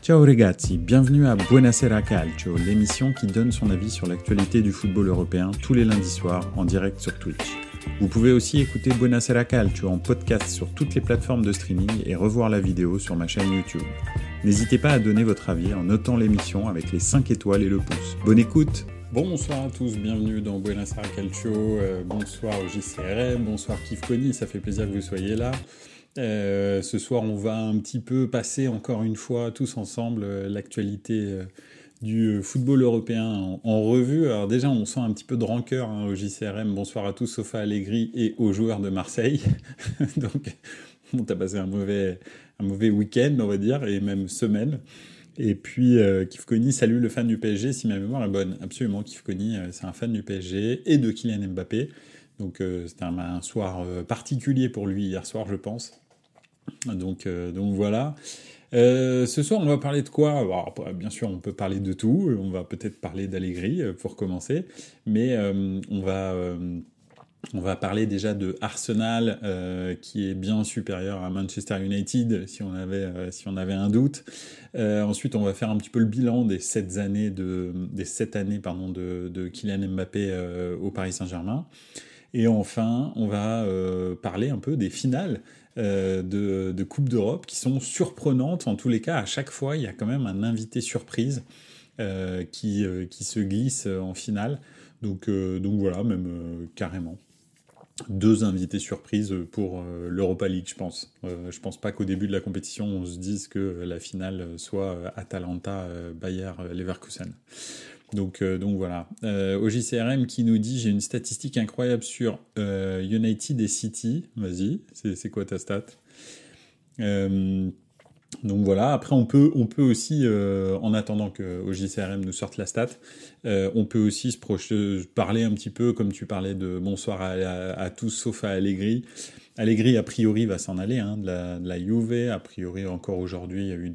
Ciao ragazzi, bienvenue à Buonasera Calcio, l'émission qui donne son avis sur l'actualité du football européen tous les lundis soirs en direct sur Twitch. Vous pouvez aussi écouter Buonasera Calcio en podcast sur toutes les plateformes de streaming et revoir la vidéo sur ma chaîne YouTube. N'hésitez pas à donner votre avis en notant l'émission avec les 5 étoiles et le pouce. Bonne écoute! Bonsoir à tous, bienvenue dans Buonasera Calcio, bonsoir au JCRM, bonsoir Kifkoni, ça fait plaisir que vous soyez là. Ce soir, on va un petit peu passer encore une fois tous ensemble l'actualité du football européen en revue. Alors déjà, on sent un petit peu de rancœur au JCRM. Bonsoir à tous, sauf à Allegri et aux joueurs de Marseille. Donc, on a passé un mauvais week-end, on va dire, et même semaine. Et puis, Kifkoni salue le fan du PSG, si ma mémoire est bonne. Absolument, Kifkoni, c'est un fan du PSG et de Kylian Mbappé. Donc, c'était un soir particulier pour lui hier soir, je pense. Donc voilà. Ce soir, on va parler de quoi ? Alors, bien sûr, on peut parler de tout. On va peut-être parler d'Allegri pour commencer. Mais on va parler déjà de Arsenal, qui est bien supérieur à Manchester United, si on avait un doute. Ensuite, on va faire un petit peu le bilan des 7 années de Kylian Mbappé au Paris Saint-Germain. Et enfin, on va parler un peu des finales de Coupe d'Europe qui sont surprenantes. En tous les cas, à chaque fois, il y a quand même un invité surprise qui se glisse en finale. Donc voilà, même carrément. 2 invités surprises pour l'Europa League, je pense. Je pense pas qu'au début de la compétition, on se dise que la finale soit Atalanta-Bayer Leverkusen. Donc voilà. Au JCRM qui nous dit, j'ai une statistique incroyable sur United et City. Vas-y, c'est quoi ta stat ? Donc voilà. Après, on peut aussi, en attendant que au JCRM nous sorte la stat, on peut aussi parler un petit peu, comme tu parlais de bonsoir à tous, sauf à Allegri. Allegri, a priori, va s'en aller de la Juve. A priori, encore aujourd'hui, il y a eu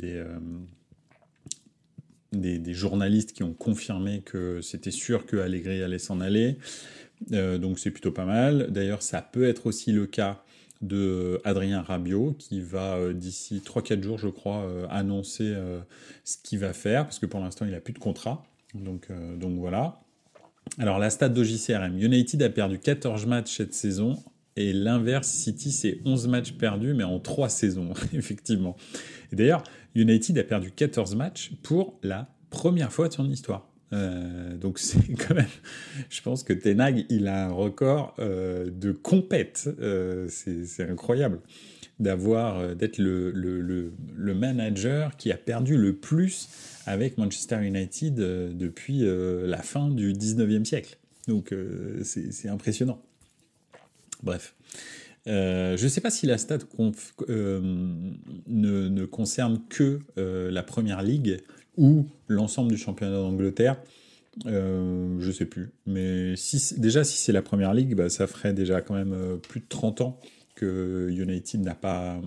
des journalistes qui ont confirmé que c'était sûr que Allegri allait s'en aller. Donc c'est plutôt pas mal. D'ailleurs, ça peut être aussi le cas de Adrien Rabiot, qui va d'ici 3-4 jours, je crois, annoncer ce qu'il va faire, parce que pour l'instant, il n'a plus de contrat. Donc voilà. Alors, la stat d'OJCRM. United a perdu 14 matchs cette saison, et l'inverse, City, c'est 11 matchs perdus, mais en 3 saisons, effectivement. Et d'ailleurs, United a perdu 14 matchs pour la première fois de son histoire. Donc c'est quand même... Je pense que Ten Hag, il a un record de compète. C'est incroyable d'être le manager qui a perdu le plus avec Manchester United depuis la fin du 19e siècle. Donc c'est impressionnant. Bref. Je ne sais pas si la stat ne concerne que la Première Ligue ou l'ensemble du championnat d'Angleterre. Je ne sais plus. Mais si c'est la Première Ligue, bah, ça ferait déjà quand même plus de 30 ans que United n'a pas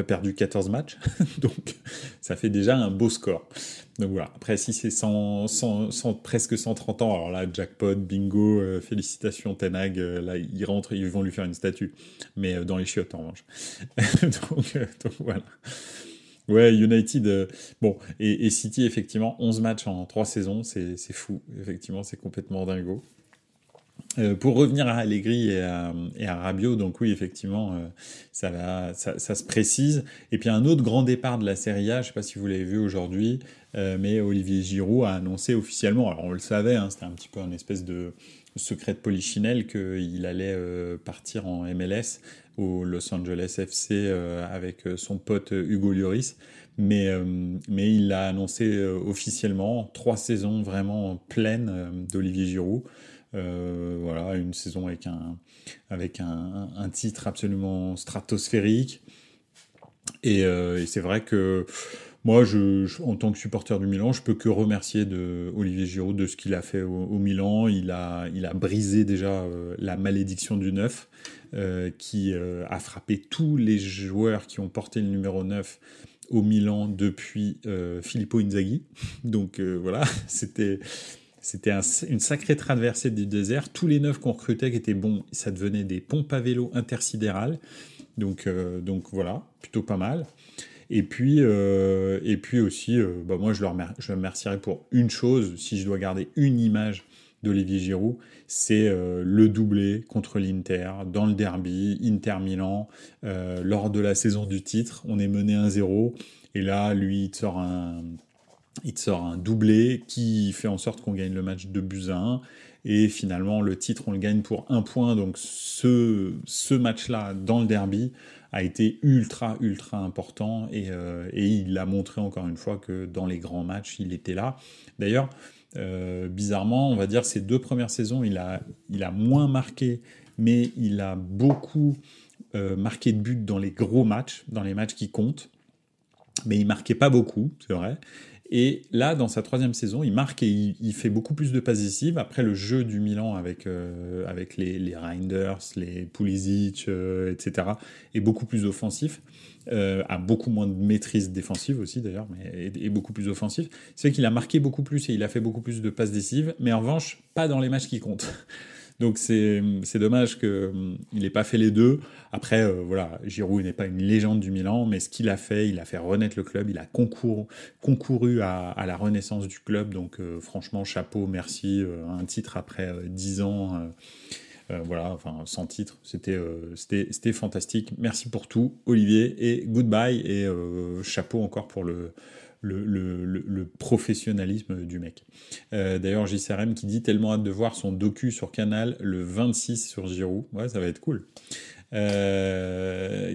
perdu 14 matchs. Donc ça fait déjà un beau score. Donc voilà. Après, si c'est presque 130 ans, alors là, jackpot, bingo, félicitations Ten Hag, là, ils rentrent, ils vont lui faire une statue. Mais dans les chiottes, en revanche. donc voilà. Ouais, United, bon, et City, effectivement, 11 matchs en 3 saisons, c'est fou. Effectivement, c'est complètement dingo. Pour revenir à Allegri et à Rabiot, donc oui, effectivement, ça se précise. Et puis un autre grand départ de la Serie A, je ne sais pas si vous l'avez vu aujourd'hui, mais Olivier Giroud a annoncé officiellement, alors on le savait, c'était un petit peu un espèce de secret de polichinelle qu'il allait partir en MLS au Los Angeles FC avec son pote Hugo Lloris. Mais il l'a annoncé officiellement, 3 saisons vraiment pleines d'Olivier Giroud. Voilà, une saison avec un titre absolument stratosphérique. Et c'est vrai que moi, en tant que supporter du Milan, je peux que remercier Olivier Giroud de ce qu'il a fait au Milan. Il a brisé déjà la malédiction du 9, qui a frappé tous les joueurs qui ont porté le numéro 9 au Milan depuis Filippo Inzaghi. Donc voilà, c'était une sacrée traversée du désert. Tous les 9 qu'on recrutait qui étaient bons, ça devenait des pompes à vélo intersidérales. Donc voilà, plutôt pas mal. Et puis aussi, moi je le remercierai pour une chose, si je dois garder une image d'Olivier Giroud, c'est le doublé contre l'Inter, dans le derby, Inter-Milan, lors de la saison du titre, on est mené 1-0, et là, lui, il te sort un doublé qui fait en sorte qu'on gagne le match 2-1, et finalement, le titre, on le gagne pour 1 point, donc ce match-là, dans le derby, a été ultra important, et il a montré encore une fois que dans les grands matchs, il était là. D'ailleurs, bizarrement, on va dire ces 2 premières saisons, il a moins marqué, mais il a beaucoup marqué de buts dans les gros matchs, dans les matchs qui comptent, mais il marquait pas beaucoup, c'est vrai. Et là, dans sa 3e saison, il marque et il fait beaucoup plus de passes décisives. Après, le jeu du Milan avec les Reinders, les Pulisic, etc., est beaucoup plus offensif, a beaucoup moins de maîtrise défensive aussi d'ailleurs, mais est beaucoup plus offensif. C'est vrai qu'il a marqué beaucoup plus et il a fait beaucoup plus de passes décisives, mais en revanche, pas dans les matchs qui comptent. Donc c'est dommage qu'il n'ait pas fait les deux. Après, voilà, Giroud n'est pas une légende du Milan, mais ce qu'il a fait, il a fait renaître le club, il a concouru à la renaissance du club. Donc franchement, chapeau, merci. Un titre après 10 ans, voilà, enfin sans titre, c'était fantastique. Merci pour tout, Olivier, et goodbye, et chapeau encore pour le professionnalisme du mec. D'ailleurs, JCRM qui dit tellement hâte de voir son docu sur Canal le 26 sur Giroud. Ouais, ça va être cool.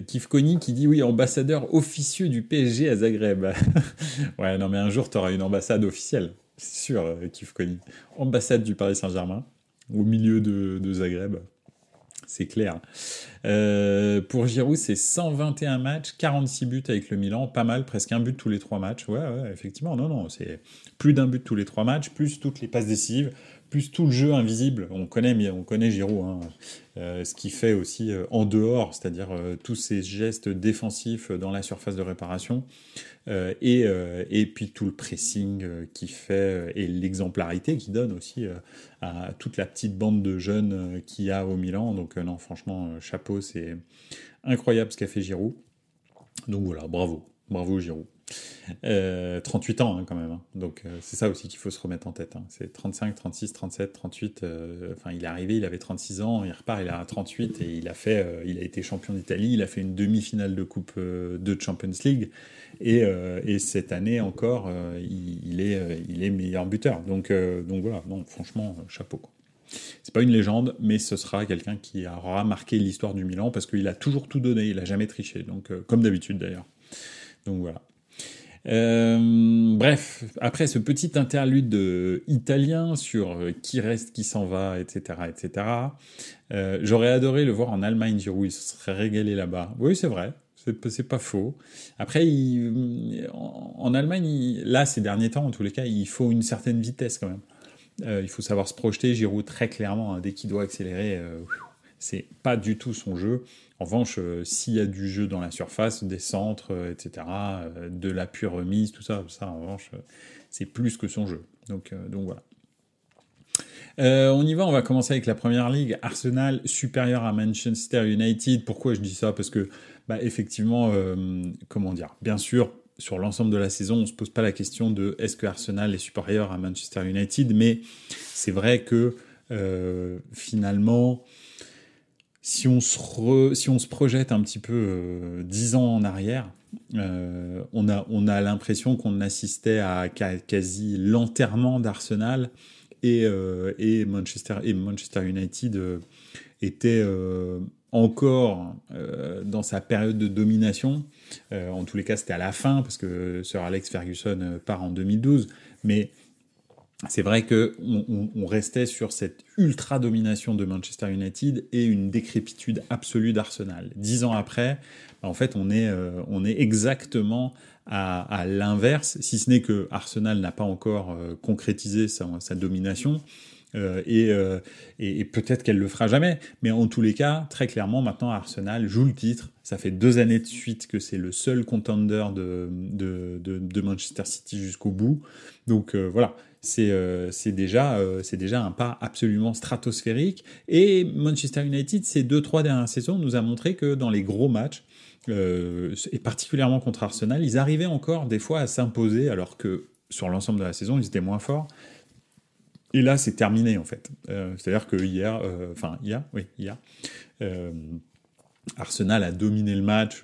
Kif Kony qui dit oui, ambassadeur officieux du PSG à Zagreb. Ouais, non mais un jour t'auras une ambassade officielle, c'est sûr, Kif Kony. Ambassade du Paris Saint-Germain au milieu de Zagreb. C'est clair. Pour Giroud, c'est 121 matchs, 46 buts avec le Milan, pas mal, presque un but tous les 3 matchs. Ouais, effectivement, non, c'est plus d'un but tous les 3 matchs, plus toutes les passes décisives, plus tout le jeu invisible. On connaît Giroud, hein, ce qu'il fait aussi en dehors, c'est-à-dire tous ces gestes défensifs dans la surface de réparation, et puis tout le pressing qu'il fait, et l'exemplarité qu'il donne aussi à toute la petite bande de jeunes qu'il y a au Milan. Donc non, franchement, chapeau, c'est incroyable ce qu'a fait Giroud. Donc voilà, bravo Giroud. 38 ans hein, quand même, hein. Donc c'est ça aussi qu'il faut se remettre en tête, hein. C'est 35, 36, 37, 38, enfin il est arrivé, il avait 36 ans, il repart, il a 38, et il a été champion d'Italie, il a fait une demi-finale de Coupe de Champions League, et cette année encore, il est meilleur buteur. Donc voilà, non, franchement, chapeau, quoi. C'est pas une légende, mais ce sera quelqu'un qui aura marqué l'histoire du Milan, parce qu'il a toujours tout donné, il a jamais triché, donc comme d'habitude d'ailleurs. Donc voilà. Bref, après ce petit interlude italien sur qui reste, qui s'en va, etc., j'aurais adoré le voir en Allemagne, Giroud, il se serait régalé là-bas. Oui, c'est vrai, c'est pas faux. Après, en Allemagne, là, ces derniers temps, en tous les cas, il faut une certaine vitesse quand même. Il faut savoir se projeter. Giroud, très clairement, hein, dès qu'il doit accélérer, c'est pas du tout son jeu. En revanche, s'il y a du jeu dans la surface, des centres, etc., de l'appui remise, tout ça, en revanche, c'est plus que son jeu. Donc voilà. On y va, on va commencer avec la Première Ligue. Arsenal supérieur à Manchester United. Pourquoi je dis ça ? Parce que, effectivement, comment dire, bien sûr, sur l'ensemble de la saison, on ne se pose pas la question de est-ce que Arsenal est supérieur à Manchester United, mais c'est vrai que finalement, si on se projette un petit peu 10 ans en arrière, on a l'impression qu'on assistait à quasi l'enterrement d'Arsenal, et Manchester United était encore dans sa période de domination. En tous les cas, c'était à la fin, parce que Sir Alex Ferguson part en 2012, mais c'est vrai qu'on restait sur cette ultra-domination de Manchester United et une décrépitude absolue d'Arsenal. 10 ans après, en fait, on est exactement à l'inverse, si ce n'est que Arsenal n'a pas encore concrétisé sa domination, et peut-être qu'elle le fera jamais, mais en tous les cas, très clairement, maintenant Arsenal joue le titre. Ça fait 2 années de suite que c'est le seul contender de Manchester City jusqu'au bout. Donc voilà, c'est déjà un pas absolument stratosphérique. Et Manchester United, ces 2-3 dernières saisons, nous a montré que dans les gros matchs, et particulièrement contre Arsenal, ils arrivaient encore des fois à s'imposer, alors que sur l'ensemble de la saison, ils étaient moins forts. Et là, c'est terminé, en fait. C'est-à-dire que hier, euh, Arsenal a dominé le match,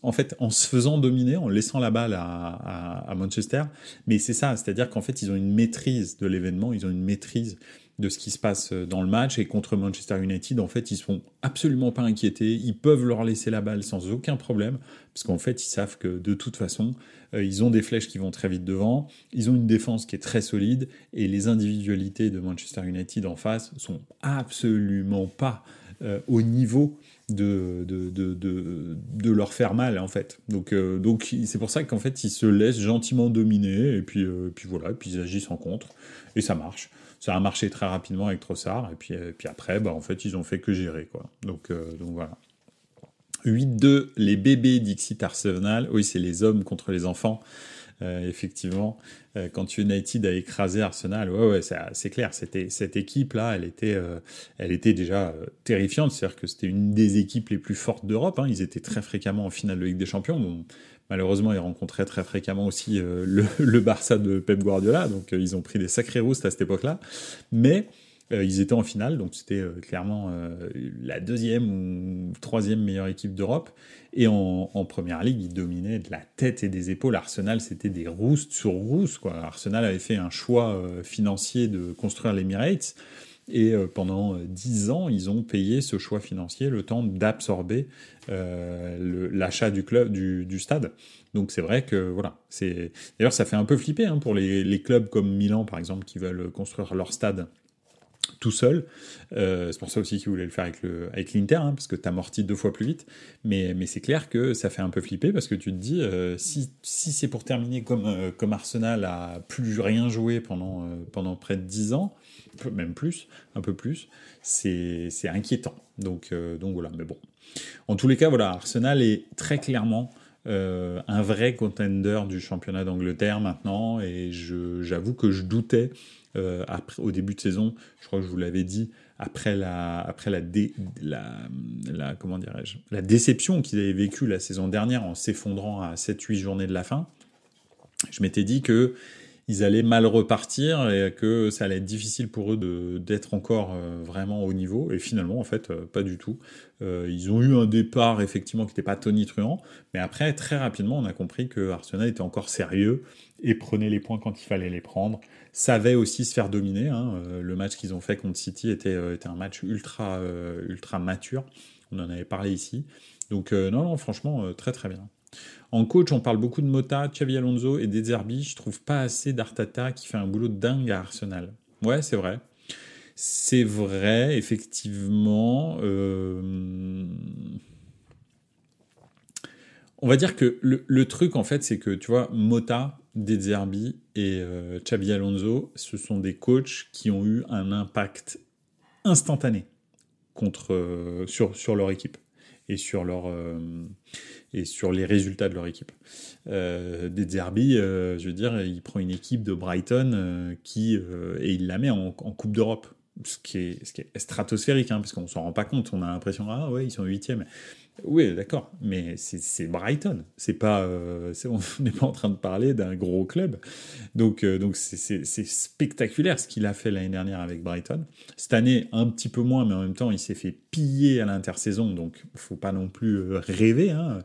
en fait, en se faisant dominer, en laissant la balle à Manchester. Mais c'est ça, c'est-à-dire qu'en fait, ils ont une maîtrise de l'événement, ils ont une maîtrise de ce qui se passe dans le match. Et contre Manchester United, en fait, ils se font absolument pas inquiéter. Ils peuvent leur laisser la balle sans aucun problème, parce qu'en fait, ils savent que de toute façon, ils ont des flèches qui vont très vite devant. Ils ont une défense qui est très solide, et les individualités de Manchester United en face sont absolument pas au niveau de leur faire mal, en fait. Donc c'est pour ça qu'en fait ils se laissent gentiment dominer, et puis voilà, et puis ils agissent en contre, et ça marche. Ça a marché très rapidement avec Trossard, et puis après, bah, en fait, ils ont fait que gérer, quoi. Donc voilà. 8-2, les bébés Dixit Arsenal. Oui, c'est les hommes contre les enfants. Effectivement, quand United a écrasé Arsenal, ouais, c'est clair. Cette équipe-là, elle était déjà terrifiante. C'est-à-dire que c'était une des équipes les plus fortes d'Europe. Hein. Ils étaient très fréquemment en finale de Ligue des Champions. Bon, malheureusement, ils rencontraient très fréquemment aussi le Barça de Pep Guardiola. Donc, ils ont pris des sacrés roustes à cette époque-là. Mais ils étaient en finale, donc c'était clairement la deuxième ou troisième meilleure équipe d'Europe. Et en première ligue, ils dominaient de la tête et des épaules. Arsenal, c'était des roustes sur roustes, quoi. Arsenal avait fait un choix financier de construire l'Emirates. Et pendant 10 ans, ils ont payé ce choix financier, le temps d'absorber l'achat du club, du stade. Donc c'est vrai que voilà. D'ailleurs, ça fait un peu flipper hein, pour les clubs comme Milan, par exemple, qui veulent construire leur stade tout seul. C'est pour ça aussi qu'ils voulaient le faire avec l'Inter, hein, parce que t'amortis 2 fois plus vite. Mais c'est clair que ça fait un peu flipper, parce que tu te dis, si c'est pour terminer comme Arsenal a plus rien joué pendant près de 10 ans, même plus, un peu plus, c'est inquiétant. Donc voilà, mais bon. En tous les cas, voilà, Arsenal est très clairement un vrai contender du championnat d'Angleterre maintenant, et j'avoue que je doutais au début de saison, je crois que je vous l'avais dit, après comment dirais-je, la déception qu'ils avaient vécue la saison dernière en s'effondrant à 7-8 journées de la fin, je m'étais dit que ils allaient mal repartir et que ça allait être difficile pour eux d'être encore vraiment au niveau. Et finalement, en fait, pas du tout. Ils ont eu un départ, effectivement, qui n'était pas tonitruant. Mais après, très rapidement, on a compris que Arsenal était encore sérieux et prenait les points quand il fallait les prendre. Savait aussi se faire dominer. Hein. Le match qu'ils ont fait contre City était un match ultra mature. On en avait parlé ici. Donc, non, franchement, très très bien. En coach, on parle beaucoup de Mota, Xabi Alonso et De Zerbi. Je trouve pas assez d'Arteta qui fait un boulot de dingue à Arsenal. Ouais, c'est vrai. C'est vrai, effectivement. On va dire que le truc, en fait, c'est que, tu vois, Mota, De Zerbi et Xabi Alonso, ce sont des coachs qui ont eu un impact instantané sur leur équipe et sur les résultats de leur équipe. De Zerbi, je veux dire, il prend une équipe de Brighton et il la met en Coupe d'Europe. Ce qui est stratosphérique, hein, parce qu'on s'en rend pas compte. On a l'impression, ah ouais, ils sont 8e. Oui, d'accord, mais c'est Brighton. On n'est pas en train de parler d'un gros club. Donc c'est spectaculaire ce qu'il a fait l'année dernière avec Brighton. Cette année, un petit peu moins, mais en même temps, il s'est fait piller à l'intersaison, donc faut pas non plus rêver. Hein.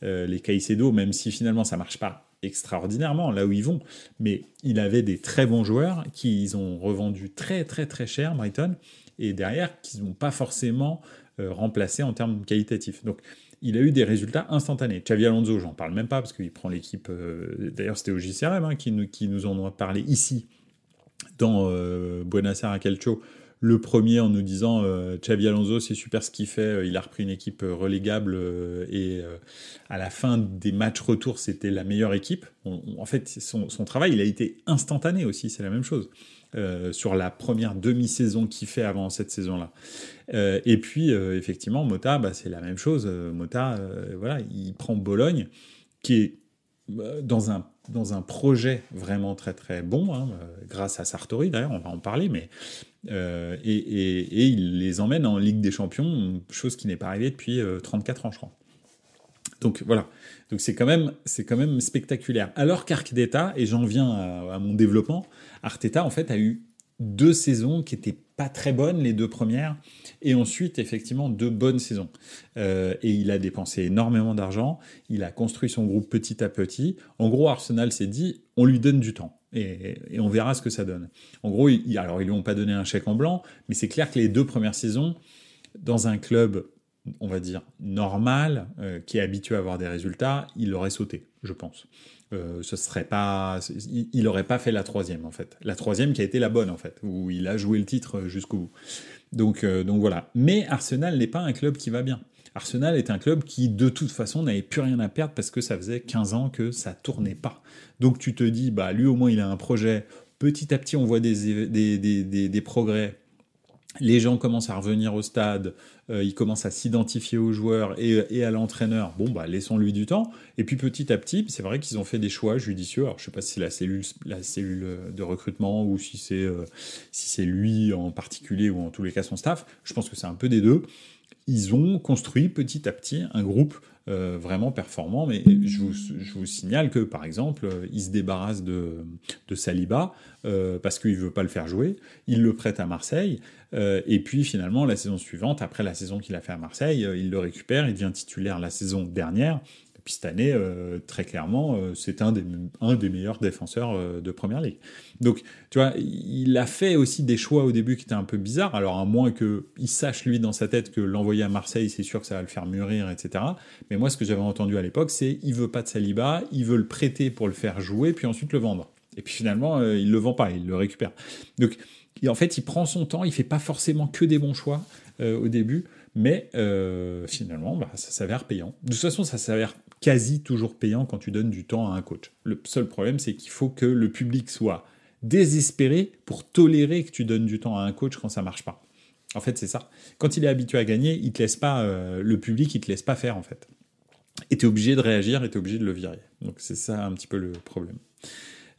Les Caicedo, même si finalement ça marche pas extraordinairement là où ils vont, mais il avait des très bons joueurs qu'ils ont revendus très très très cher, Brighton, et derrière qu'ils n'ont pas forcément remplacé en termes qualitatifs. Donc il a eu des résultats instantanés. Xabi Alonso, j'en parle même pas parce qu'il prend l'équipe. D'ailleurs, c'était au JCRM hein, qui nous en a parlé ici dans Buenos Aires Calcio. Le premier en nous disant Xabi Alonso, c'est super ce qu'il fait. Il a repris une équipe relégable et à la fin des matchs retour, c'était la meilleure équipe. En fait, son travail, il a été instantané aussi. C'est la même chose. Sur la première demi-saison qu'il fait avant cette saison-là. Et puis, effectivement, Mota, c'est la même chose. Mota, voilà, il prend Bologne, qui est dans un projet vraiment très très bon, hein, grâce à Sartori, d'ailleurs, on va en parler, mais et il les emmène en Ligue des Champions, chose qui n'est pas arrivée depuis 34 ans, je crois. Donc voilà, donc c'est quand même spectaculaire. Alors qu'Arteta, et j'en viens à mon développement, Arteta en fait a eu 2 saisons qui étaient pas très bonnes, les 2 premières, et ensuite effectivement 2 bonnes saisons. Et il a dépensé énormément d'argent, il a construit son groupe petit à petit. En gros, Arsenal s'est dit, on lui donne du temps. Et on verra ce que ça donne. En gros, alors ils lui ont pas donné un chèque en blanc, mais c'est clair que les 2 premières saisons, dans un club on va dire, normal, qui est habitué à avoir des résultats, il aurait sauté, je pense. Ce serait pas, il aurait pas fait la troisième, en fait. La troisième qui a été la bonne, en fait, où il a joué le titre jusqu'au bout. Donc voilà. Mais Arsenal n'est pas un club qui va bien. Arsenal est un club qui, de toute façon, n'avait plus rien à perdre parce que ça faisait 15 ans que ça tournait pas. Donc tu te dis, bah lui au moins il a un projet. Petit à petit, on voit des progrès. Les gens commencent à revenir au stade, ils commencent à s'identifier aux joueurs et à l'entraîneur. Bon, bah, laissons-lui du temps. Et puis petit à petit, c'est vrai qu'ils ont fait des choix judicieux. Alors, je sais pas si c'est la cellule de recrutement ou si c'est lui en particulier ou en tous les cas son staff. Je pense que c'est un peu des deux. Ils ont construit petit à petit un groupe vraiment performant, mais je vous signale que, par exemple, il se débarrasse de Saliba parce qu'il ne veut pas le faire jouer, il le prête à Marseille, et puis finalement, la saison suivante, après la saison qu'il a fait à Marseille, il le récupère, il devient titulaire la saison dernière, et puis cette année, très clairement, c'est un des meilleurs défenseurs de Première Ligue. Donc, tu vois, il a fait aussi des choix au début qui étaient un peu bizarres, alors à moins qu'il sache, lui, dans sa tête, que l'envoyer à Marseille, c'est sûr que ça va le faire mûrir, etc. Mais moi, ce que j'avais entendu à l'époque, c'est il veut pas de Saliba, il veut le prêter pour le faire jouer, puis ensuite le vendre. Et puis finalement, il le vend pas, il le récupère. Donc, en fait, il prend son temps, il fait pas forcément que des bons choix au début, mais finalement, bah, ça s'avère payant. De toute façon, ça s'avère quasi toujours payant quand tu donnes du temps à un coach. Le seul problème, c'est qu'il faut que le public soit désespéré pour tolérer que tu donnes du temps à un coach quand ça marche pas. En fait, c'est ça. Quand il est habitué à gagner, il te laisse pas, le public, il te laisse pas faire, en fait. Et tu es obligé de réagir et tu es obligé de le virer. Donc c'est ça un petit peu le problème.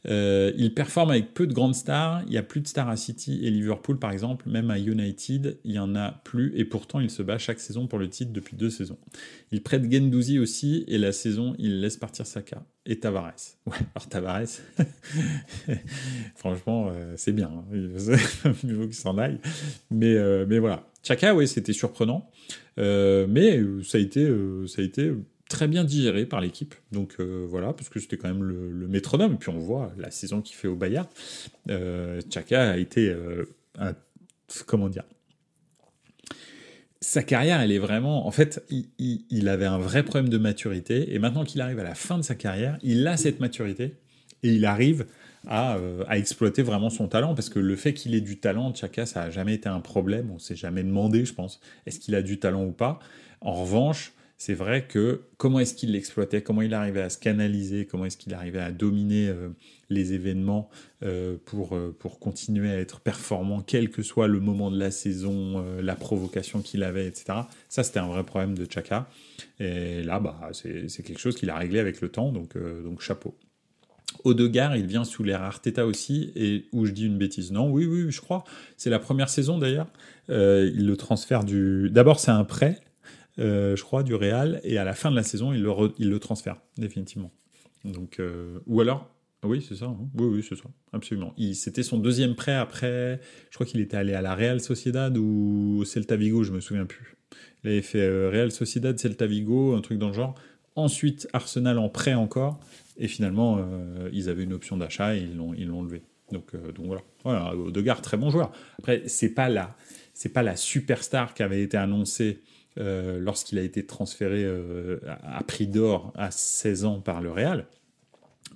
Il performe avec peu de grandes stars. Il n'y a plus de stars à City et Liverpool, par exemple. Même à United, il n'y en a plus. Et pourtant, il se bat chaque saison pour le titre depuis 2 saisons. Il prête Guendouzi aussi. Et la saison, il laisse partir Saka. Et Tavares. Ouais, alors Tavares, franchement, c'est bien. Hein. Il faut qu'il s'en aille. Mais voilà. Xhaka, oui, c'était surprenant. Mais ça a été très bien digéré par l'équipe. Donc voilà, parce que c'était quand même le métronome. Et puis on voit la saison qu'il fait au Bayern. Xhaka a été comment dire, sa carrière, elle est vraiment... En fait, il avait un vrai problème de maturité. Et maintenant qu'il arrive à la fin de sa carrière, il a cette maturité. Et il arrive à exploiter vraiment son talent. Parce que le fait qu'il ait du talent, Xhaka, ça n'a jamais été un problème. On ne s'est jamais demandé, je pense, est-ce qu'il a du talent ou pas. En revanche, c'est vrai que comment est-ce qu'il l'exploitait, comment il arrivait à se canaliser, comment est-ce qu'il arrivait à dominer les événements pour continuer à être performant, quel que soit le moment de la saison, la provocation qu'il avait, etc. Ça, c'était un vrai problème de Xhaka. Et là, bah, c'est quelque chose qu'il a réglé avec le temps, donc chapeau. Odegaard, il vient sous l'ère Arteta aussi, et où je dis une bêtise. Non, oui, je crois. C'est la première saison d'ailleurs. Il le transfère D'abord, c'est un prêt. Je crois, du Real, et à la fin de la saison, il le transfère, définitivement. Donc, ou alors, oui, c'est ça, hein. Oui, c'est ça, absolument. C'était son deuxième prêt après, je crois qu'il était allé à la Real Sociedad ou au Celta Vigo, je me souviens plus. Il avait fait Real Sociedad, Celta Vigo, un truc dans le genre. Ensuite, Arsenal en prêt encore, et finalement, ils avaient une option d'achat et ils l'ont levé. Donc voilà, Odegaard, très bon joueur. Après, c'est pas la superstar qui avait été annoncée lorsqu'il a été transféré à prix d'or à 16 ans par le Real.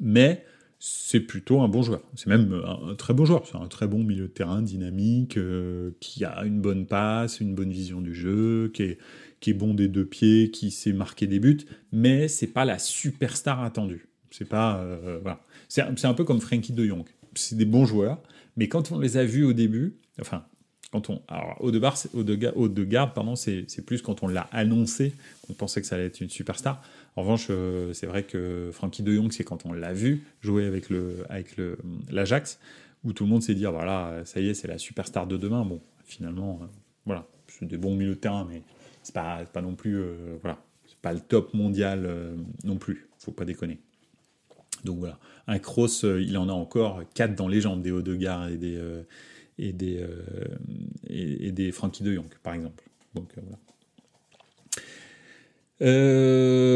Mais c'est plutôt un bon joueur. C'est même un très bon joueur. C'est un très bon milieu de terrain dynamique, qui a une bonne passe, une bonne vision du jeu, qui est bon des 2 pieds, qui sait marquer des buts, mais c'est pas la superstar attendue. C'est pas... voilà. C'est un peu comme Frenkie de Jong. C'est des bons joueurs, mais quand on les a vus au début, enfin... Alors, Odegaard, c'est plus quand on l'a annoncé qu'on pensait que ça allait être une superstar. En revanche, c'est vrai que Frenkie de Jong, c'est quand on l'a vu jouer avec l'Ajax, où tout le monde s'est dit, voilà, ça y est, c'est la superstar de demain. Bon, finalement, voilà, c'est des bons milieux de terrain, mais c'est pas non plus, voilà, pas le top mondial non plus, faut pas déconner. Donc voilà, un Kroos, il en a encore 4 dans les jambes, des Odegaard et des Frankie de Jong, par exemple. Donc voilà.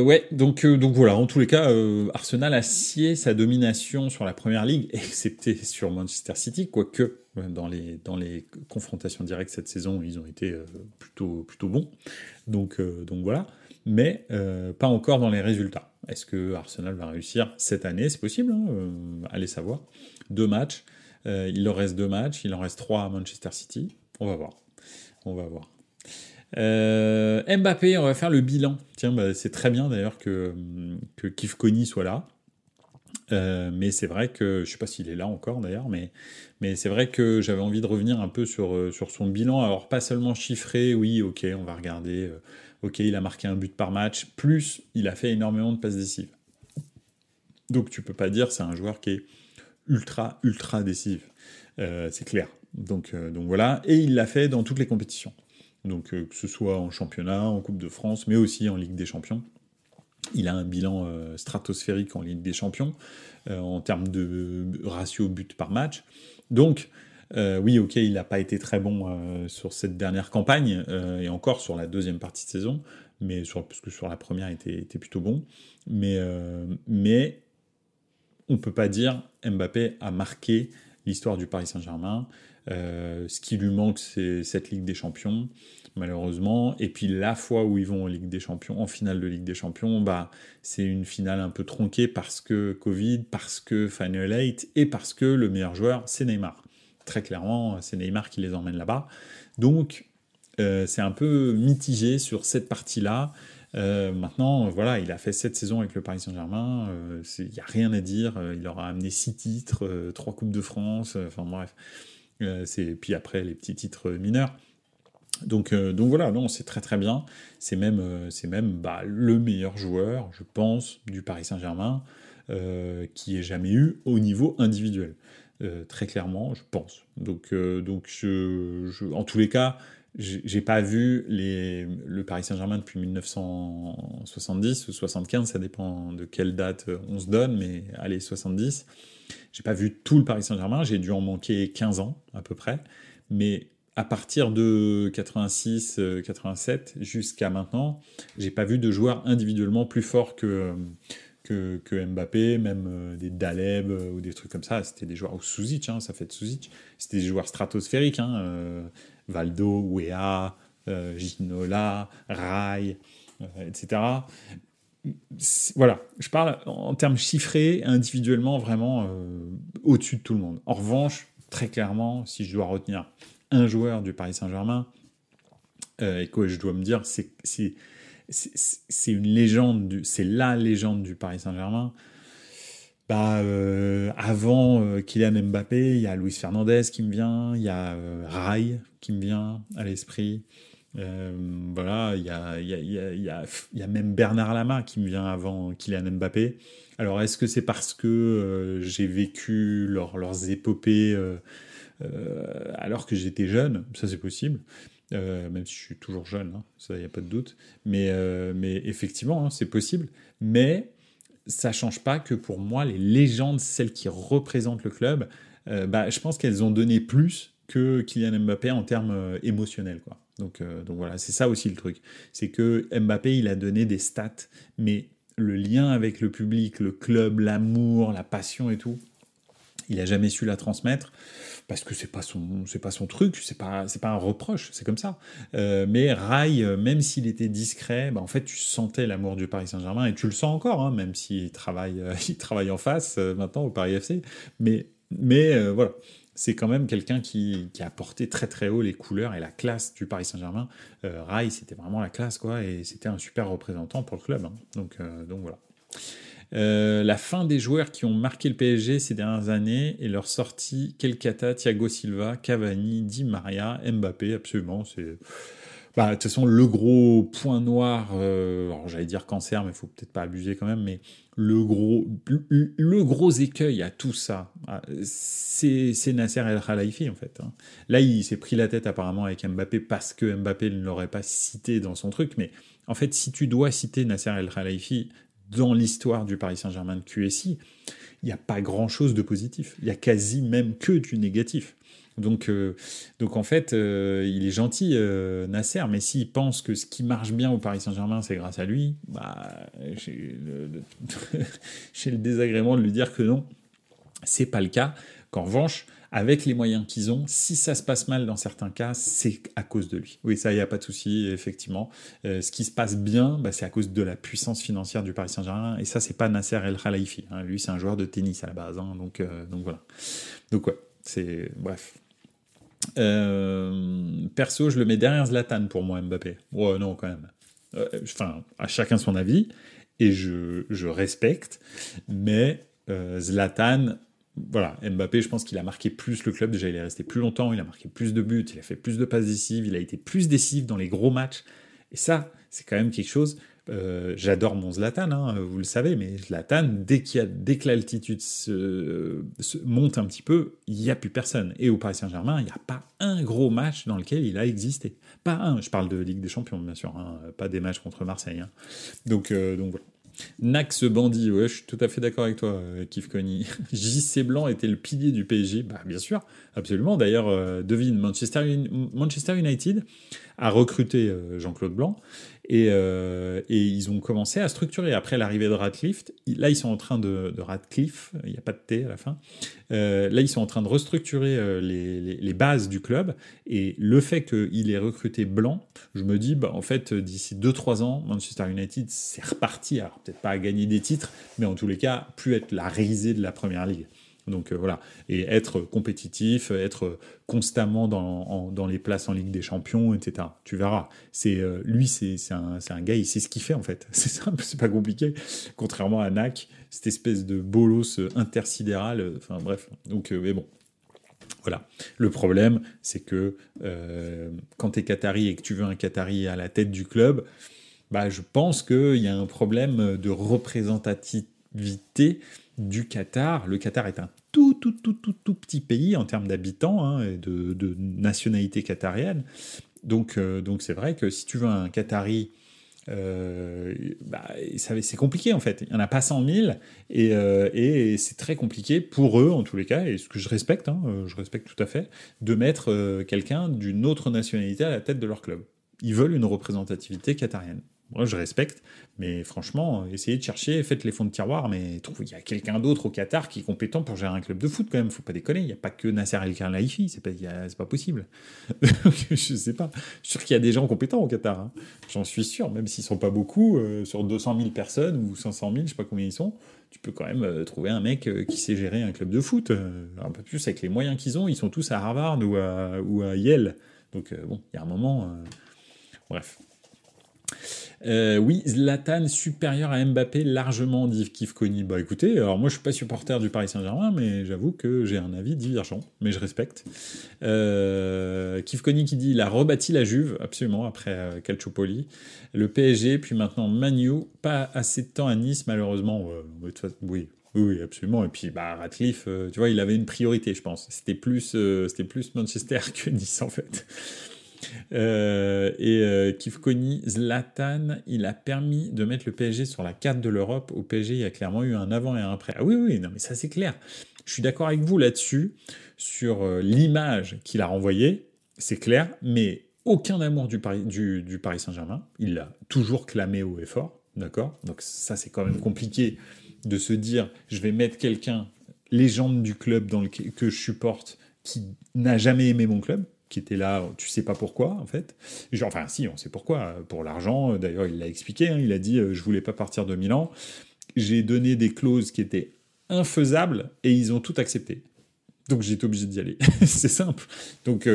Ouais, donc voilà, en tous les cas, Arsenal a scié sa domination sur la première ligue, excepté sur Manchester City, quoique dans les confrontations directes cette saison, ils ont été plutôt bons. Donc voilà, mais pas encore dans les résultats. Est-ce que Arsenal va réussir cette année? C'est possible, hein, allez savoir. 2 matchs, il leur reste 2 matchs, il en reste 3 à Manchester City. On va voir. Mbappé, on va faire le bilan. Tiens, c'est très bien d'ailleurs que Kif Kony soit là. Mais c'est vrai que, je sais pas s'il est là encore d'ailleurs, mais c'est vrai que j'avais envie de revenir un peu sur son bilan. Alors pas seulement chiffré, oui, ok, on va regarder. Ok, il a marqué un but par match, plus il a fait énormément de passes décisives. Donc tu peux pas dire c'est un joueur qui est ultra décisif. C'est clair. Donc voilà, et il l'a fait dans toutes les compétitions. Donc que ce soit en championnat, en Coupe de France, mais aussi en Ligue des Champions. Il a un bilan stratosphérique en Ligue des Champions, en termes de ratio but par match. Donc, oui, ok, il n'a pas été très bon sur cette dernière campagne, et encore sur la deuxième partie de saison, parce que sur la première, il était plutôt bon. Mais on ne peut pas dire Mbappé a marqué l'histoire du Paris Saint-Germain. Ce qui lui manque, c'est cette Ligue des Champions, malheureusement. Et puis la fois où ils vont en Ligue des Champions, en finale de Ligue des Champions, c'est une finale un peu tronquée parce que Covid, parce que Final 8 et parce que le meilleur joueur, c'est Neymar. Très clairement, c'est Neymar qui les emmène là-bas. Donc, c'est un peu mitigé sur cette partie-là. Maintenant, voilà, il a fait 7 saisons avec le Paris Saint-Germain. Il n'y a rien à dire. Il aura amené 6 titres, 3 Coupes de France. Enfin bref. Puis après les petits titres mineurs. Donc voilà, non, c'est très très bien. C'est même le meilleur joueur, je pense, du Paris Saint-Germain qui ait jamais eu au niveau individuel. Très clairement, je pense. Donc en tous les cas, j'ai pas vu le Paris Saint-Germain depuis 1970 ou 75, ça dépend de quelle date on se donne, mais allez, 70. J'ai pas vu tout le Paris Saint-Germain, j'ai dû en manquer 15 ans à peu près, mais à partir de 86, 87 jusqu'à maintenant, j'ai pas vu de joueur individuellement plus fort que Mbappé, même des Daleb ou des trucs comme ça. C'était des joueurs, ou Suzic, ça fait de Suzic, c'était des joueurs stratosphériques, Valdo, Weah, Ginola, Rai, etc. Voilà, je parle en termes chiffrés, individuellement, vraiment au-dessus de tout le monde. En revanche, très clairement, si je dois retenir un joueur du Paris Saint-Germain, et que je dois me dire, c'est une légende, c'est la légende du Paris Saint-Germain. Avant Kylian Mbappé, il y a Luis Fernandez qui me vient, il y a Rai qui me vient à l'esprit. Voilà, il y a même Bernard Lama qui me vient avant Kylian Mbappé. Alors, est-ce que c'est parce que j'ai vécu leurs épopées alors que j'étais jeune? Ça, c'est possible. Même si je suis toujours jeune, ça, il n'y a pas de doute. Mais effectivement, c'est possible. Mais ça change pas que pour moi, les légendes, celles qui représentent le club, je pense qu'elles ont donné plus que Kylian Mbappé en termes émotionnels, quoi. Donc voilà, c'est ça aussi le truc. C'est que Mbappé, il a donné des stats, mais le lien avec le public, le club, l'amour, la passion et tout, il a jamais su la transmettre parce que c'est pas son truc, c'est pas un reproche, c'est comme ça. Mais Rai, même s'il était discret, en fait, tu sentais l'amour du Paris Saint-Germain et tu le sens encore, même s'il travaille en face maintenant au Paris FC. Mais voilà. C'est quand même quelqu'un qui a porté très très haut les couleurs et la classe du Paris Saint-Germain. Rai, c'était vraiment la classe, quoi, et c'était un super représentant pour le club. Donc voilà. La fin des joueurs qui ont marqué le PSG ces dernières années et leur sortie, Kelkata, Thiago Silva, Cavani, Di Maria, Mbappé, absolument, c'est... de toute façon, le gros point noir, alors j'allais dire cancer, mais il faut peut-être pas abuser quand même, mais le gros écueil à tout ça, c'est Nasser El Khelaifi, en fait. Hein. Là, il s'est pris la tête apparemment avec Mbappé parce que Mbappé ne l'aurait pas cité dans son truc. Mais en fait, si tu dois citer Nasser El Khelaifi dans l'histoire du Paris Saint-Germain de QSI, il n'y a pas grand-chose de positif. Il y a quasi même que du négatif. Donc en fait, il est gentil, Nasser, mais s'il pense que ce qui marche bien au Paris Saint-Germain, c'est grâce à lui, bah, j'ai le désagrément de lui dire que non, c'est pas le cas. Qu'en revanche, avec les moyens qu'ils ont, si ça se passe mal dans certains cas, c'est à cause de lui. Oui, ça, il n'y a pas de souci, effectivement. Ce qui se passe bien, bah, c'est à cause de la puissance financière du Paris Saint-Germain, et ça, c'est pas Nasser El Khelaifi. Hein. Lui, c'est un joueur de tennis à la base, hein, donc voilà. Donc ouais, c'est... Bref. Perso, je le mets derrière Zlatan pour moi, Mbappé. Ouais, non, quand même. Enfin, à chacun son avis, et je respecte, mais Zlatan, voilà, Mbappé, je pense qu'il a marqué plus le club. Déjà, il est resté plus longtemps, il a marqué plus de buts, il a fait plus de passes décisives, il a été plus décisif dans les gros matchs. Et ça, c'est quand même quelque chose. J'adore mon Zlatan, hein, vous le savez, mais Zlatan, dès que l'altitude se monte un petit peu, il n'y a plus personne. Et au Paris Saint-Germain, il n'y a pas un gros match dans lequel il a existé. Pas un. Je parle de Ligue des Champions, bien sûr, hein, pas des matchs contre Marseille. Hein. Donc voilà. Nax Bandit, ouais, je suis tout à fait d'accord avec toi, Kif Kony. JC Blanc était le pilier du PSG, bah bien sûr, absolument. D'ailleurs, devine, Manchester United a recruté Jean-Claude Blanc et ils ont commencé à structurer. Après l'arrivée de Radcliffe, là ils sont en train de Radcliffe, il n'y a pas de T à la fin, là ils sont en train de restructurer les bases du club et le fait qu'il ait recruté Blanc, je me dis, bah, en fait, d'ici 2-3 ans, Manchester United, c'est reparti. Alors, peut-être pas à gagner des titres, mais en tous les cas, plus être la risée de la Première Ligue. Donc voilà, et être compétitif, être constamment dans les places en Ligue des Champions, etc. Tu verras. Lui, c'est un gars, il sait ce qu'il fait en fait. C'est simple, c'est pas compliqué. Contrairement à Nak, cette espèce de bolos intersidéral. Enfin bref. Donc, mais bon. Voilà. Le problème, c'est que quand tu es Qatari et que tu veux un Qatari à la tête du club, bah, je pense qu'il y a un problème de représentativité du Qatar. Le Qatar est un tout petit pays en termes d'habitants hein, et de nationalité qatarienne. Donc c'est vrai que si tu veux un Qatari c'est compliqué en fait. Il n'y en a pas 100 000 et c'est très compliqué pour eux en tous les cas, et ce que je respecte, hein, je respecte tout à fait, de mettre quelqu'un d'une autre nationalité à la tête de leur club. Ils veulent une représentativité qatarienne. Moi, je respecte, mais franchement, essayez de chercher, faites les fonds de tiroir, mais il y a quelqu'un d'autre au Qatar qui est compétent pour gérer un club de foot quand même. Faut pas déconner. Il n'y a pas que Nasser El Khelaifi, c'est pas possible. Je sais pas. Je suis sûr qu'il y a des gens compétents au Qatar. Hein. J'en suis sûr, même s'ils sont pas beaucoup, sur 200 000 personnes ou 500 000, je sais pas combien ils sont. Tu peux quand même trouver un mec qui sait gérer un club de foot. Un peu plus avec les moyens qu'ils ont, ils sont tous à Harvard ou à Yale. Donc bon, il y a un moment. Bref. Oui, Zlatan supérieur à Mbappé largement, dit Kif Kony. Bah écoutez, alors moi je suis pas supporter du Paris Saint-Germain, mais j'avoue que j'ai un avis divergent, mais je respecte. Kif Kony qui dit il a rebâti la Juve, absolument, après Calciopoli. Le PSG, puis maintenant Man U, pas assez de temps à Nice malheureusement. Oui. Oui, absolument. Et puis, bah, Radcliffe, tu vois, il avait une priorité, je pense. C'était plus Manchester que Nice, en fait. Kif Kony, Zlatan, il a permis de mettre le PSG sur la carte de l'Europe. Au PSG, il y a clairement eu un avant et un après. Ah oui, non, mais ça c'est clair. Je suis d'accord avec vous là-dessus, sur l'image qu'il a renvoyée, c'est clair, mais aucun amour du Paris Saint-Germain. Il l'a toujours clamé haut et fort, d'accord ? Donc ça c'est quand même compliqué de se dire, je vais mettre quelqu'un, légende du club que je supporte, qui n'a jamais aimé mon club, qui était là, tu sais pas pourquoi, en fait. Enfin, si, on sait pourquoi. Pour l'argent, d'ailleurs, il l'a expliqué. Hein, il a dit, je voulais pas partir de Milan. J'ai donné des clauses qui étaient infaisables et ils ont tout accepté. Donc, j'étais obligé d'y aller. C'est simple. Donc,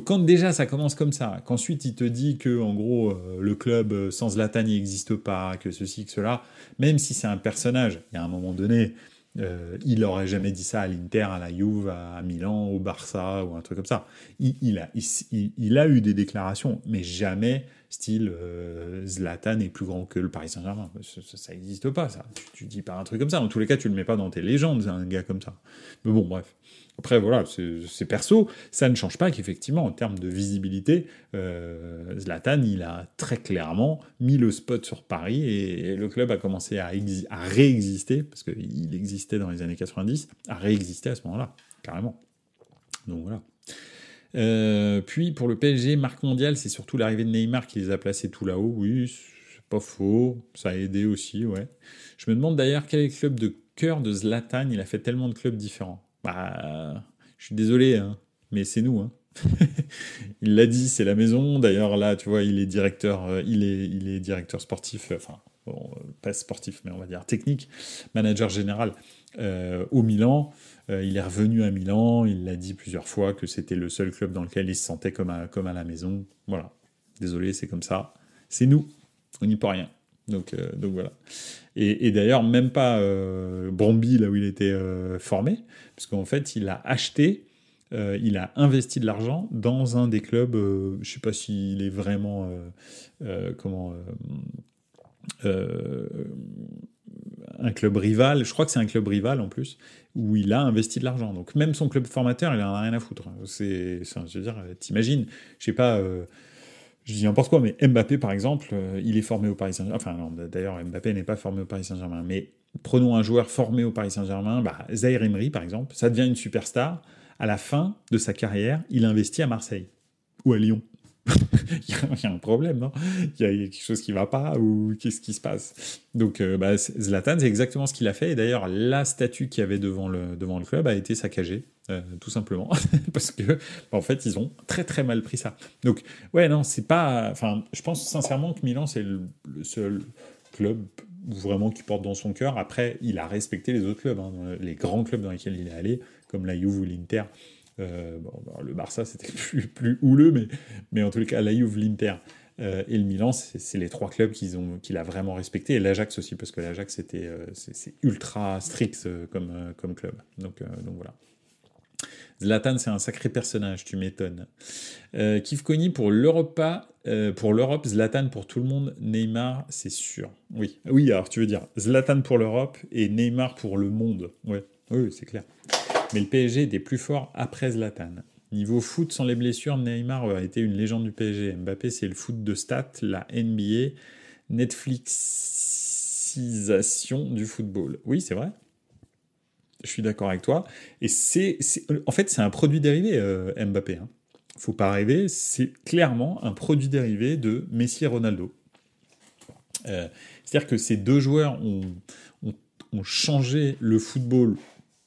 quand déjà ça commence comme ça, qu'ensuite il te dit que, en gros, le club sans Zlatan n'existe pas, que ceci, que cela, même si c'est un personnage, il y a un moment donné, il n'aurait jamais dit ça à l'Inter, à la Juve, à Milan, au Barça ou un truc comme ça. Il a eu des déclarations, mais jamais style Zlatan est plus grand que le Paris Saint-Germain. Ça n'existe pas, ça. Tu dis pas un truc comme ça. En tous les cas, tu le mets pas dans tes légendes, un gars comme ça. Mais bon, bref. Après, voilà, c'est perso. Ça ne change pas qu'effectivement, en termes de visibilité, Zlatan, il a très clairement mis le spot sur Paris et le club a commencé à réexister, parce qu'il existait dans les années 90, à réexister à ce moment-là, carrément. Donc voilà. Puis pour le PSG, marque mondiale, c'est surtout l'arrivée de Neymar qui les a placés tout là-haut. Oui, c'est pas faux. Ça a aidé aussi, ouais. Je me demande d'ailleurs quel est le club de cœur de Zlatan. Il a fait tellement de clubs différents. Bah, je suis désolé, hein, mais c'est nous. Hein. Il l'a dit, c'est la maison. D'ailleurs, là, tu vois, il est directeur, il est directeur sportif, enfin, bon, pas sportif, mais on va dire technique, manager général au Milan. Il est revenu à Milan. Il l'a dit plusieurs fois que c'était le seul club dans lequel il se sentait comme à la maison. Voilà. Désolé, c'est comme ça. C'est nous. On n'y peut rien. Donc voilà. Et d'ailleurs, même pas Bromby, là où il était formé, parce qu'en fait, il a acheté, il a investi de l'argent dans un des clubs, je ne sais pas s'il est vraiment, un club rival, je crois que c'est un club rival en plus, où il a investi de l'argent. Donc même son club formateur, il en a rien à foutre. Je veux dire, t'imagines, je sais pas... je dis n'importe quoi, mais Mbappé, par exemple, il est formé au Paris Saint-Germain. Enfin, non, d'ailleurs, Mbappé n'est pas formé au Paris Saint-Germain. Mais prenons un joueur formé au Paris Saint-Germain, Zaïre Emery, par exemple, ça devient une superstar. À la fin de sa carrière, il investit à Marseille ou à Lyon. Il y a un problème, non? Il y a quelque chose qui ne va pas ou qu'est-ce qui se passe? Donc, Zlatan, c'est exactement ce qu'il a fait. Et d'ailleurs, la statue qu'il y avait devant le club a été saccagée, tout simplement. Parce que, en fait, ils ont très très mal pris ça. Donc, ouais, non, c'est pas... Enfin, je pense sincèrement que Milan, c'est le seul club vraiment qui porte dans son cœur. Après, il a respecté les autres clubs, hein, les grands clubs dans lesquels il est allé, comme la Juve ou l'Inter. Le Barça, c'était plus houleux, mais en tous les cas, la Juve, l'Inter et le Milan, c'est les trois clubs qu'il a vraiment respecté. Et l'Ajax aussi, parce que l'Ajax, c'est ultra strict comme club. Donc voilà. Zlatan, c'est un sacré personnage, tu m'étonnes. Kifkoni pour l'Europe, Zlatan pour tout le monde, Neymar, c'est sûr. Oui, alors tu veux dire Zlatan pour l'Europe et Neymar pour le monde. Ouais. Oui, c'est clair. Mais le PSG est des plus forts après Zlatan. Niveau foot, sans les blessures, Neymar a été une légende du PSG. Mbappé, c'est le foot de stats, la NBA, Netflixisation du football. Oui, c'est vrai. Je suis d'accord avec toi. Et en fait, c'est un produit dérivé, Mbappé. Hein. Faut pas rêver, c'est clairement un produit dérivé de Messi et Ronaldo. C'est-à-dire que ces deux joueurs ont changé le football,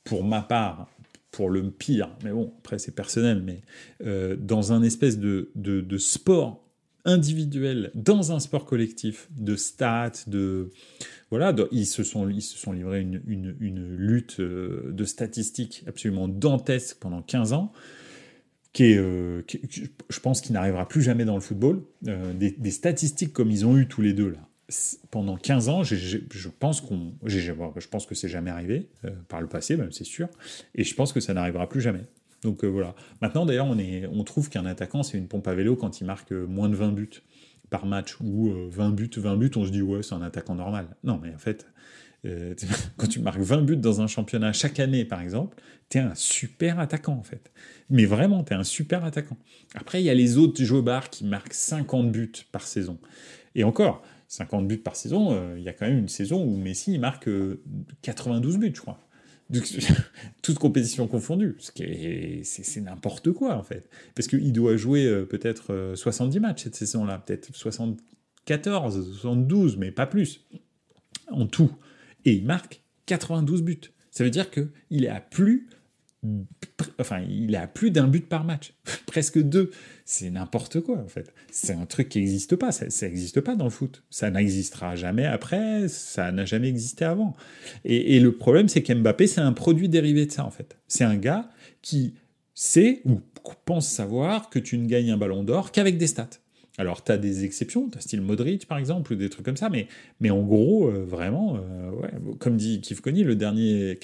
pour ma part, pour le pire, mais bon, après c'est personnel, mais dans un espèce de sport individuel, dans un sport collectif, de stats, voilà, ils se sont livrés une lutte de statistiques absolument dantesque pendant 15 ans, je pense qu'il n'arrivera plus jamais dans le football. Des statistiques comme ils ont eu tous les deux là, pendant 15 ans, je pense que c'est jamais arrivé, par le passé même, c'est sûr, et je pense que ça n'arrivera plus jamais. Donc voilà. Maintenant d'ailleurs, on trouve qu'un attaquant, c'est une pompe à vélo quand il marque moins de 20 buts par match, ou 20 buts, on se dit ouais, c'est un attaquant normal. Non, mais en fait, quand tu marques 20 buts dans un championnat chaque année, par exemple, t'es un super attaquant, en fait. Mais vraiment, t'es un super attaquant. Après, il y a les autres jobards qui marquent 50 buts par saison. Et encore, 50 buts par saison, il y a quand même une saison où Messi il marque 92 buts, je crois. Toute compétition confondue. C'est n'importe quoi, en fait. Parce qu'il doit jouer peut-être 70 matchs cette saison-là, peut-être 74, 72, mais pas plus, en tout. Et il marque 92 buts. Ça veut dire qu'il est à plus d'un but par match. Presque 2. C'est n'importe quoi, en fait. C'est un truc qui n'existe pas. Ça n'existe pas dans le foot. Ça n'existera jamais après. Ça n'a jamais existé avant. Et le problème, c'est qu'Mbappé, c'est un produit dérivé de ça, en fait. C'est un gars qui sait ou pense savoir que tu ne gagnes un ballon d'or qu'avec des stats. Alors, tu as des exceptions, tu as style Modric, par exemple, ou des trucs comme ça, mais en gros, vraiment, ouais, comme dit Kifkoni, le dernier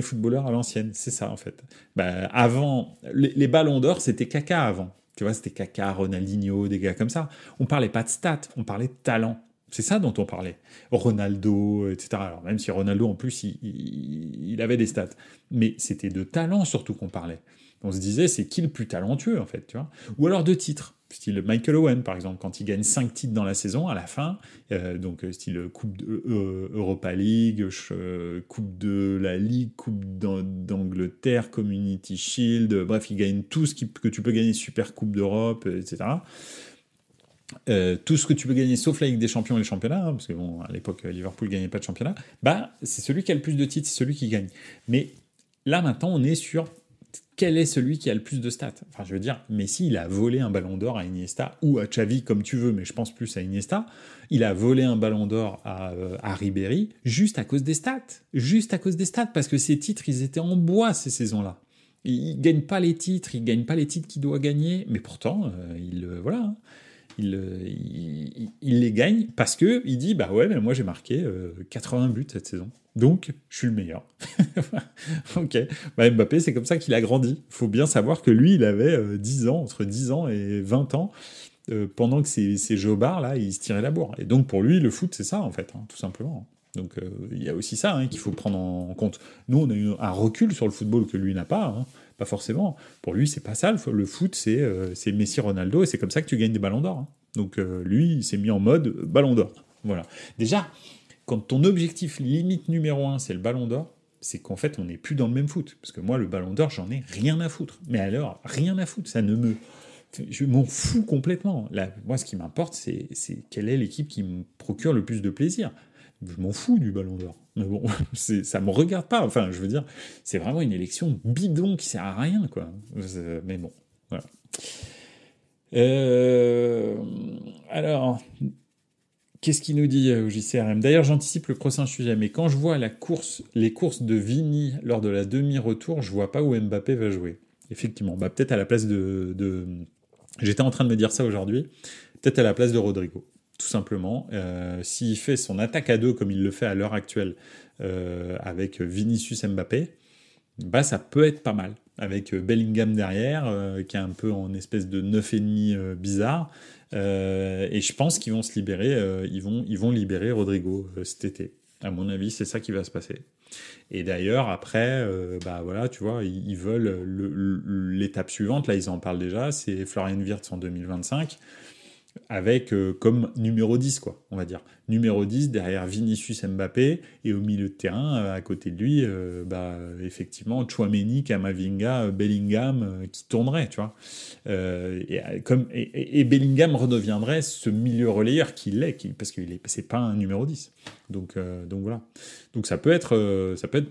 footballeur à l'ancienne, c'est ça, en fait. Avant, les ballons d'or, c'était Kaka avant. Tu vois, c'était Kaka, Ronaldinho, des gars comme ça. On parlait pas de stats, on parlait de talent. C'est ça dont on parlait. Ronaldo, etc. Alors, même si Ronaldo, en plus, il avait des stats. Mais c'était de talent, surtout, qu'on parlait. On se disait, c'est qui le plus talentueux, en fait, tu vois. Ou alors de titres. Style Michael Owen, par exemple, quand il gagne 5 titres dans la saison, à la fin, donc style Coupe Europa League, Coupe de la Ligue, Coupe d'Angleterre, Community Shield, bref, il gagne tout ce que tu peux gagner, Super Coupe d'Europe, etc. Tout ce que tu peux gagner, sauf la Ligue des Champions et les championnats, parce que bon, à l'époque, Liverpool gagnait pas de championnat, bah, c'est celui qui a le plus de titres, c'est celui qui gagne. Mais là, maintenant, on est sur quel est celui qui a le plus de stats. Enfin, je veux dire, Messi, il a volé un ballon d'or à Iniesta, ou à Xavi, comme tu veux, mais je pense plus à Iniesta. Il a volé un ballon d'or à Ribéry, juste à cause des stats. Juste à cause des stats, parce que ces titres, ils étaient en bois, ces saisons-là. Il gagne pas les titres, il gagne pas les titres qu'il doit gagner, mais pourtant, voilà, hein. Il les gagne parce que il dit bah ouais mais moi j'ai marqué 80 buts cette saison donc je suis le meilleur. Ok, bah, Mbappé c'est comme ça qu'il a grandi. Il faut bien savoir que lui il avait 10 ans, entre 10 ans et 20 ans pendant que ces jobards là ils se tiraient la bourre, et donc pour lui le foot c'est ça en fait, hein, tout simplement. Donc il y a aussi ça, hein, qu'il faut prendre en compte. Nous on a eu un recul sur le football que lui n'a pas, hein. Pas forcément. Pour lui, c'est pas ça. Le foot, c'est Messi, Ronaldo, et c'est comme ça que tu gagnes des ballons d'or, hein. Donc lui, il s'est mis en mode ballon d'or. Voilà. Déjà, quand ton objectif limite numéro 1, c'est le ballon d'or, c'est qu'en fait, on n'est plus dans le même foot. Parce que moi, le ballon d'or, j'en ai rien à foutre. Mais alors, rien à foutre. Je m'en fous complètement. Là, moi, ce qui m'importe, c'est quelle est l'équipe qui me procure le plus de plaisir. Je m'en fous du ballon d'or. Mais bon, ça me regarde pas. Enfin, je veux dire, c'est vraiment une élection bidon qui sert à rien, quoi. Mais bon, voilà. Alors, qu'est-ce qu'il nous dit au JCRM? D'ailleurs, j'anticipe le prochain sujet, mais quand je vois les courses de Vini lors de la demi-retour, je vois pas où Mbappé va jouer. Effectivement, bah, peut-être à la place de... J'étais en train de me dire ça aujourd'hui. Peut-être à la place de Rodrigo. Tout simplement, s'il fait son attaque à deux comme il le fait à l'heure actuelle avec Vinicius Mbappé, bah ça peut être pas mal. Avec Bellingham derrière, qui est un peu en espèce de 9,5 bizarre. Et je pense qu'ils vont se libérer, ils vont libérer Rodrigo cet été. À mon avis, c'est ça qui va se passer. Et d'ailleurs, après, bah voilà, tu vois, ils veulent l'étape suivante, là ils en parlent déjà, c'est Florian Wirtz en 2025. Avec comme numéro 10, quoi, on va dire. Numéro 10 derrière Vinicius Mbappé, et au milieu de terrain, à côté de lui, effectivement, Tchouaméni, Kamavinga, Bellingham, qui tournerait, tu vois. Et Bellingham redeviendrait ce milieu relayeur qu'il est, parce que c'est pas un numéro 10. Donc voilà. Donc ça peut être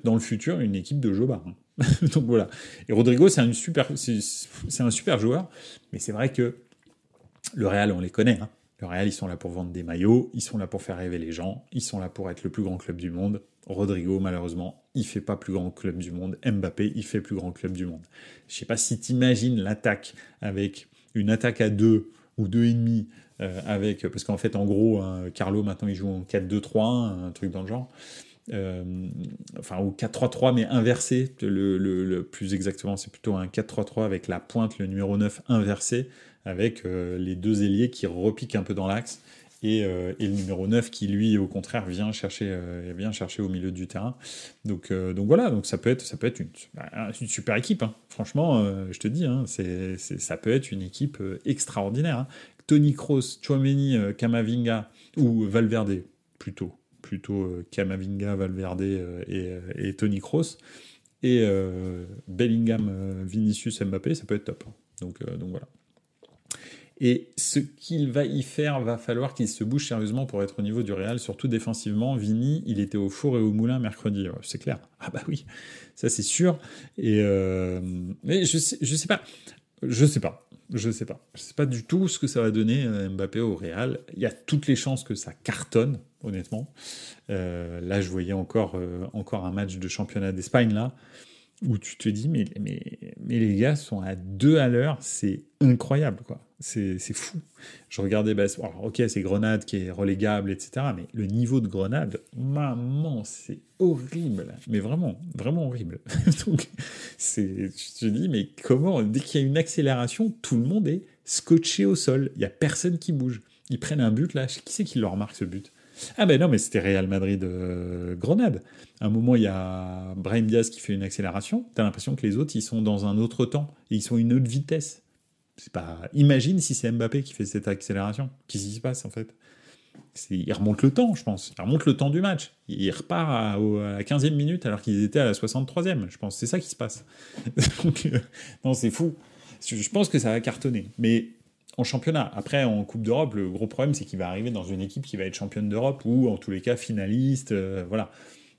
dans le futur une équipe de jobards, hein. Donc voilà. Et Rodrigo, c'est un super joueur, mais c'est vrai que le Real, on les connaît, hein. Le Real, ils sont là pour vendre des maillots, ils sont là pour faire rêver les gens, ils sont là pour être le plus grand club du monde. Rodrigo, malheureusement, il fait pas plus grand club du monde. Mbappé, il fait plus grand club du monde. Je sais pas si t'imagines l'attaque avec une attaque à 2 ou 2,5 parce qu'en fait, en gros, hein, Carlo, maintenant, il joue en 4-2-3-1, un truc dans le genre. Enfin, ou 4-3-3, mais inversé. Le plus exactement, c'est plutôt un 4-3-3 avec la pointe, le numéro 9 inversé, avec les deux ailiers qui repiquent un peu dans l'axe, et le numéro 9 qui, lui, au contraire, vient chercher au milieu du terrain. Donc voilà, donc ça peut être une super équipe, hein. Franchement, je te dis, hein, ça peut être une équipe extraordinaire, hein. Toni Kroos, Tchouaméni, Camavinga, ou Valverde, plutôt Camavinga, Valverde et Toni Kroos, et Bellingham, Vinicius, Mbappé, ça peut être top. Donc voilà. Et ce qu'il va y faire, va falloir qu'il se bouge sérieusement pour être au niveau du Real, surtout défensivement. Vini, il était au four et au moulin mercredi, ouais, c'est clair. Ah bah oui, ça c'est sûr. Et mais je sais pas. Je sais pas du tout ce que ça va donner Mbappé au Real. Il y a toutes les chances que ça cartonne, honnêtement. Là, je voyais encore un match de championnat d'Espagne, là. où tu te dis, mais les gars sont à 2 à l'heure, c'est incroyable, quoi. C'est fou. Je regardais, alors, ok, c'est Grenade qui est relégable, etc., mais le niveau de Grenade, maman, c'est horrible. Mais vraiment, vraiment horrible. Donc, je te dis, mais comment, dès qu'il y a une accélération, tout le monde est scotché au sol. Il n'y a personne qui bouge. Ils prennent un but, là. Qui c'est qui leur marque ce but? Ah ben non, mais c'était Real Madrid Grenade. À un moment, il y a Brahim Diaz qui fait une accélération. T'as l'impression que les autres, ils sont dans un autre temps. Et ils sont à une autre vitesse. C'est pas... Imagine si c'est Mbappé qui fait cette accélération. Qu'est-ce qui se passe, en fait? Il remonte le temps, je pense. Il remonte le temps du match. Il repart à la 15e minute alors qu'ils étaient à la 63e. Je pense c'est ça qui se passe. Donc, non, c'est fou. Je pense que ça va cartonner. Mais en championnat. Après, en Coupe d'Europe, le gros problème, c'est qu'il va arriver dans une équipe qui va être championne d'Europe ou, en tous les cas, finaliste. Voilà.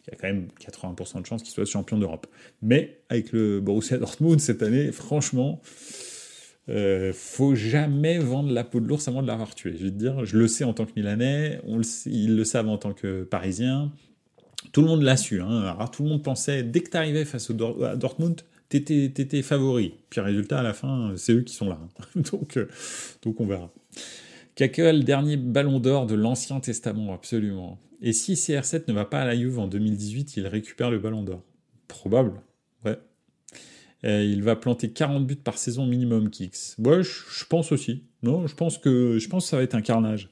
Il y a quand même 80% de chances qu'il soit champion d'Europe. Mais avec le Borussia Dortmund cette année, franchement, faut jamais vendre la peau de l'ours avant de l'avoir tué. Je vais te dire, je le sais en tant que Milanais, ils le savent en tant que Parisiens. Tout le monde l'a su. Hein. Alors, tout le monde pensait, dès que tu arrivais face à Dortmund, t'étais favori. Puis résultat, à la fin, c'est eux qui sont là. Hein. Donc on verra. Quel dernier ballon d'or de l'Ancien Testament, absolument. Et si CR7 ne va pas à la Juve en 2018, il récupère le ballon d'or. Probable, ouais. Il va planter 40 buts par saison minimum, Kix. Ouais, je pense aussi. Non, je pense que ça va être un carnage.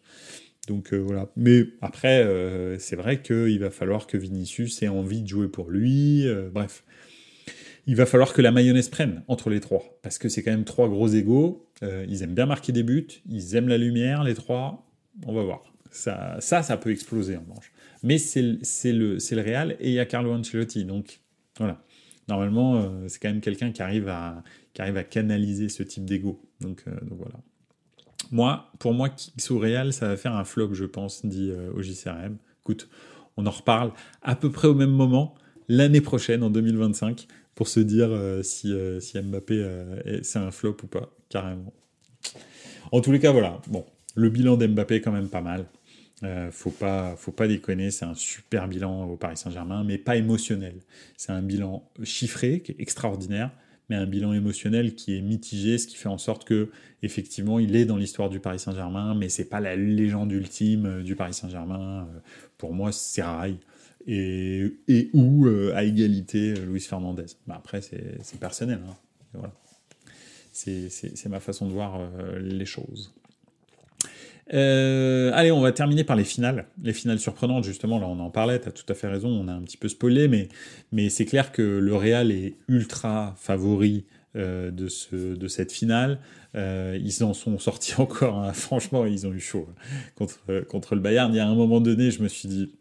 Donc voilà. Mais après, c'est vrai qu'il va falloir que Vinicius ait envie de jouer pour lui. Bref. Il va falloir que la mayonnaise prenne entre les trois. Parce que c'est quand même 3 gros égos. Ils aiment bien marquer des buts. Ils aiment la lumière, les 3. On va voir. Ça peut exploser en revanche. Mais c'est le Real et il y a Carlo Ancelotti. Donc voilà. Normalement, c'est quand même quelqu'un qui arrive à canaliser ce type d'ego. Donc voilà. Pour moi, Kix au Real, ça va faire un flop, je pense, dit au JCRM. Écoute, on en reparle à peu près au même moment, l'année prochaine, en 2025, pour se dire si Mbappé, c'est un flop ou pas, carrément. En tous les cas, voilà. Bon, le bilan d'Mbappé est quand même pas mal. Faut pas déconner, c'est un super bilan au Paris Saint-Germain, mais pas émotionnel. C'est un bilan chiffré, qui est extraordinaire, mais un bilan émotionnel qui est mitigé, ce qui fait en sorte que, effectivement, il est dans l'histoire du Paris Saint-Germain, mais c'est pas la légende ultime du Paris Saint-Germain. Pour moi, c'est rail. Et à égalité, Luis Fernandez. Après, c'est personnel. Hein. Voilà. C'est ma façon de voir les choses. Allez, on va terminer par les finales. Les finales surprenantes, justement, là on en parlait, tu as tout à fait raison, on a un petit peu spoilé, mais c'est clair que le Real est ultra favori de cette finale. Ils en sont sortis encore, hein. Franchement, ils ont eu chaud contre le Bayern. Il y a un moment donné, je me suis dit,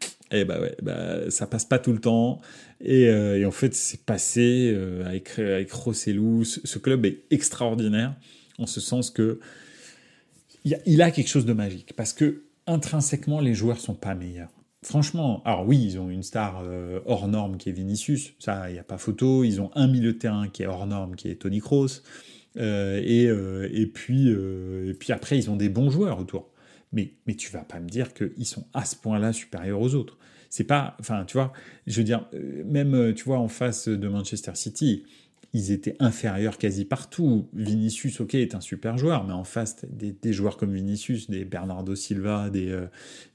ça passe pas tout le temps. Et en fait, c'est passé avec Rossellou. Ce club est extraordinaire, en ce sens que il a quelque chose de magique, parce que intrinsèquement, les joueurs sont pas meilleurs. Franchement, alors oui, ils ont une star hors norme qui est Vinicius, ça, il n'y a pas photo. Ils ont un milieu de terrain qui est hors norme, qui est Toni Kroos. Et puis après, ils ont des bons joueurs autour. Mais tu vas pas me dire qu'ils sont à ce point-là supérieurs aux autres. C'est pas, enfin, tu vois, je veux dire, même, tu vois, en face de Manchester City, ils étaient inférieurs quasi partout. Vinicius, ok, est un super joueur, mais en face, des joueurs comme Vinicius, des Bernardo Silva, des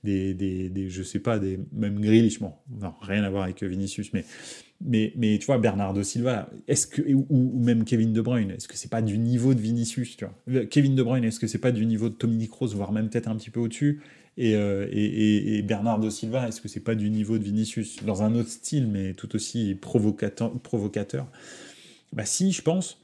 je sais pas, même Grealish, bon, non, rien à voir avec Vinicius, mais tu vois, Bernardo Silva, ou même Kevin De Bruyne, est-ce que c'est pas du niveau de Vinicius, tu vois? Kevin De Bruyne, est-ce que c'est pas du niveau de Toni Kroos, voire même peut-être un petit peu au-dessus? Et Bernardo Silva, est-ce que c'est pas du niveau de Vinicius? Dans un autre style, mais tout aussi provocateur. Bah si, je pense.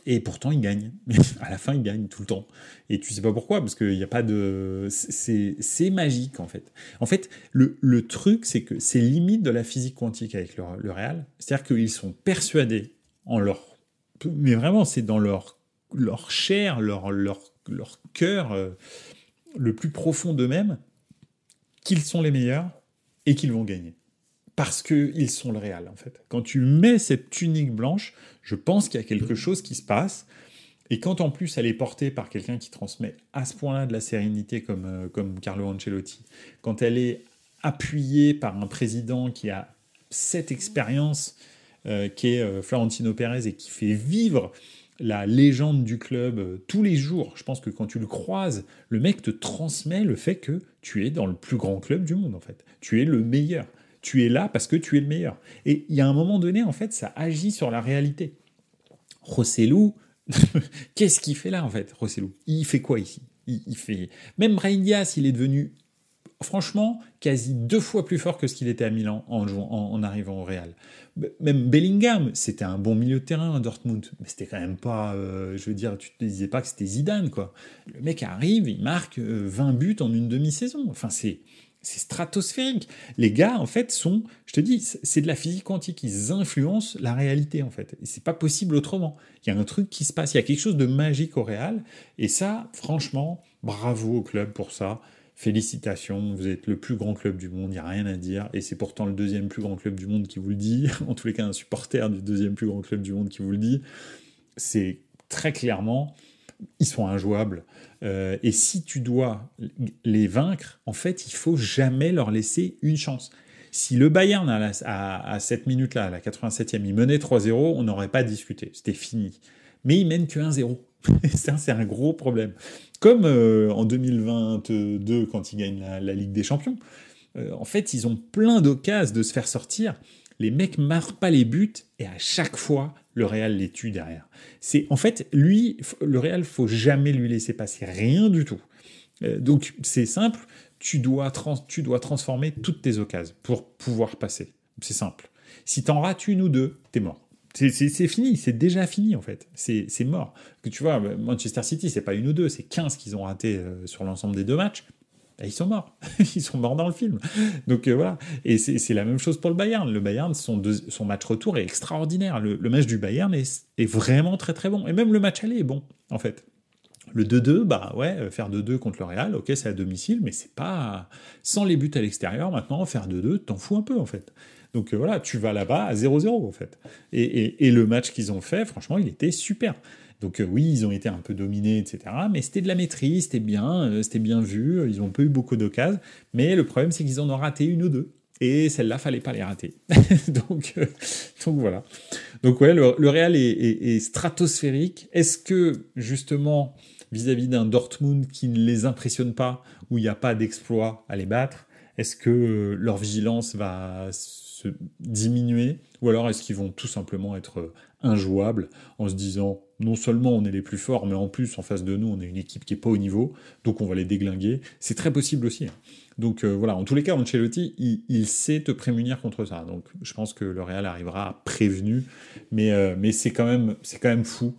Et pourtant, il gagne. À la fin, il gagne tout le temps. Et tu sais pas pourquoi, parce qu'il n'y a pas de... C'est magique, en fait. En fait, le truc, c'est que c'est limite de la physique quantique avec le Real. C'est-à-dire qu'ils sont persuadés en leur... Mais vraiment, c'est dans leur chair, leur cœur le plus profond d'eux-mêmes, qu'ils sont les meilleurs et qu'ils vont gagner. Parce qu'ils sont le Real, en fait. Quand tu mets cette tunique blanche, je pense qu'il y a quelque chose qui se passe. Et quand en plus elle est portée par quelqu'un qui transmet à ce point-là de la sérénité comme Carlo Ancelotti, quand elle est appuyée par un président qui a cette expérience qui est Florentino Pérez et qui fait vivre la légende du club tous les jours. Je pense que quand tu le croises, le mec te transmet le fait que tu es dans le plus grand club du monde, en fait. Tu es le meilleur. Tu es là parce que tu es le meilleur. Et il y a un moment donné, en fait, ça agit sur la réalité. Rossellou, qu'est-ce qu'il fait là, en fait, Rossellou? Il fait quoi ici? Il fait... Même Brahim Diaz, il est devenu, franchement, quasi 2 fois plus fort que ce qu'il était à Milan en arrivant au Real. Même Bellingham, c'était un bon milieu de terrain à Dortmund, mais c'était quand même pas... je veux dire, tu te disais pas que c'était Zidane, quoi. Le mec arrive, il marque 20 buts en une demi-saison. Enfin, c'est stratosphérique. Les gars, en fait, sont... Je te dis, c'est de la physique quantique. Ils influencent la réalité, en fait. Et c'est pas possible autrement. Il y a un truc qui se passe. Il y a quelque chose de magique au Real. Et ça, franchement, bravo au club pour ça. Félicitations, vous êtes le plus grand club du monde, il n'y a rien à dire, et c'est pourtant le 2e plus grand club du monde qui vous le dit, en tous les cas un supporter du 2e plus grand club du monde qui vous le dit, c'est très clairement, ils sont injouables, et si tu dois les vaincre, en fait, il faut jamais leur laisser une chance. Si le Bayern, à cette minute-là, à la 87e, il menait 3-0, on n'aurait pas discuté, c'était fini. Mais il mène que 1-0. Ça, c'est un gros problème. Comme en 2022, quand ils gagnent la Ligue des Champions. En fait, ils ont plein d'occasions de se faire sortir. Les mecs marquent pas les buts et à chaque fois, le Real les tue derrière. En fait, lui, le Real, faut jamais lui laisser passer rien du tout. Donc, c'est simple. Tu dois transformer toutes tes occasions pour pouvoir passer. C'est simple. Si t'en rates une ou deux, t'es mort. C'est fini, c'est déjà fini en fait. C'est mort. Que tu vois, Manchester City, c'est pas une ou deux, c'est 15 qu'ils ont raté sur l'ensemble des 2 matchs. Et ils sont morts. Ils sont morts dans le film. Donc voilà. Et c'est la même chose pour le Bayern. Le Bayern, son match retour est extraordinaire. Le match du Bayern est vraiment très très bon. Et même le match aller est bon, en fait. Le 2-2, bah ouais, faire 2-2 contre le Real, ok, c'est à domicile, mais c'est pas... Sans les buts à l'extérieur, maintenant, faire 2-2, t'en fous un peu, en fait. Donc voilà, tu vas là-bas à 0-0, en fait. Et le match qu'ils ont fait, franchement, il était super. Donc oui, ils ont été un peu dominés, etc. Mais c'était de la maîtrise, c'était bien vu, ils n'ont pas eu beaucoup d'occasions. Mais le problème, c'est qu'ils en ont raté une ou deux. Et celle-là, fallait pas les rater. donc voilà. Donc ouais, le Real est stratosphérique. Est-ce que, justement, vis-à-vis d'un Dortmund qui ne les impressionne pas, où il n'y a pas d'exploit à les battre, est-ce que leur vigilance va se diminuer, ou alors est-ce qu'ils vont tout simplement être injouables en se disant non seulement on est les plus forts, mais en plus en face de nous on est une équipe qui est pas au niveau, donc on va les déglinguer. C'est très possible aussi. Donc voilà, en tous les cas, Ancelotti, il sait te prémunir contre ça. Donc je pense que le Real arrivera prévenu, mais c'est quand même fou.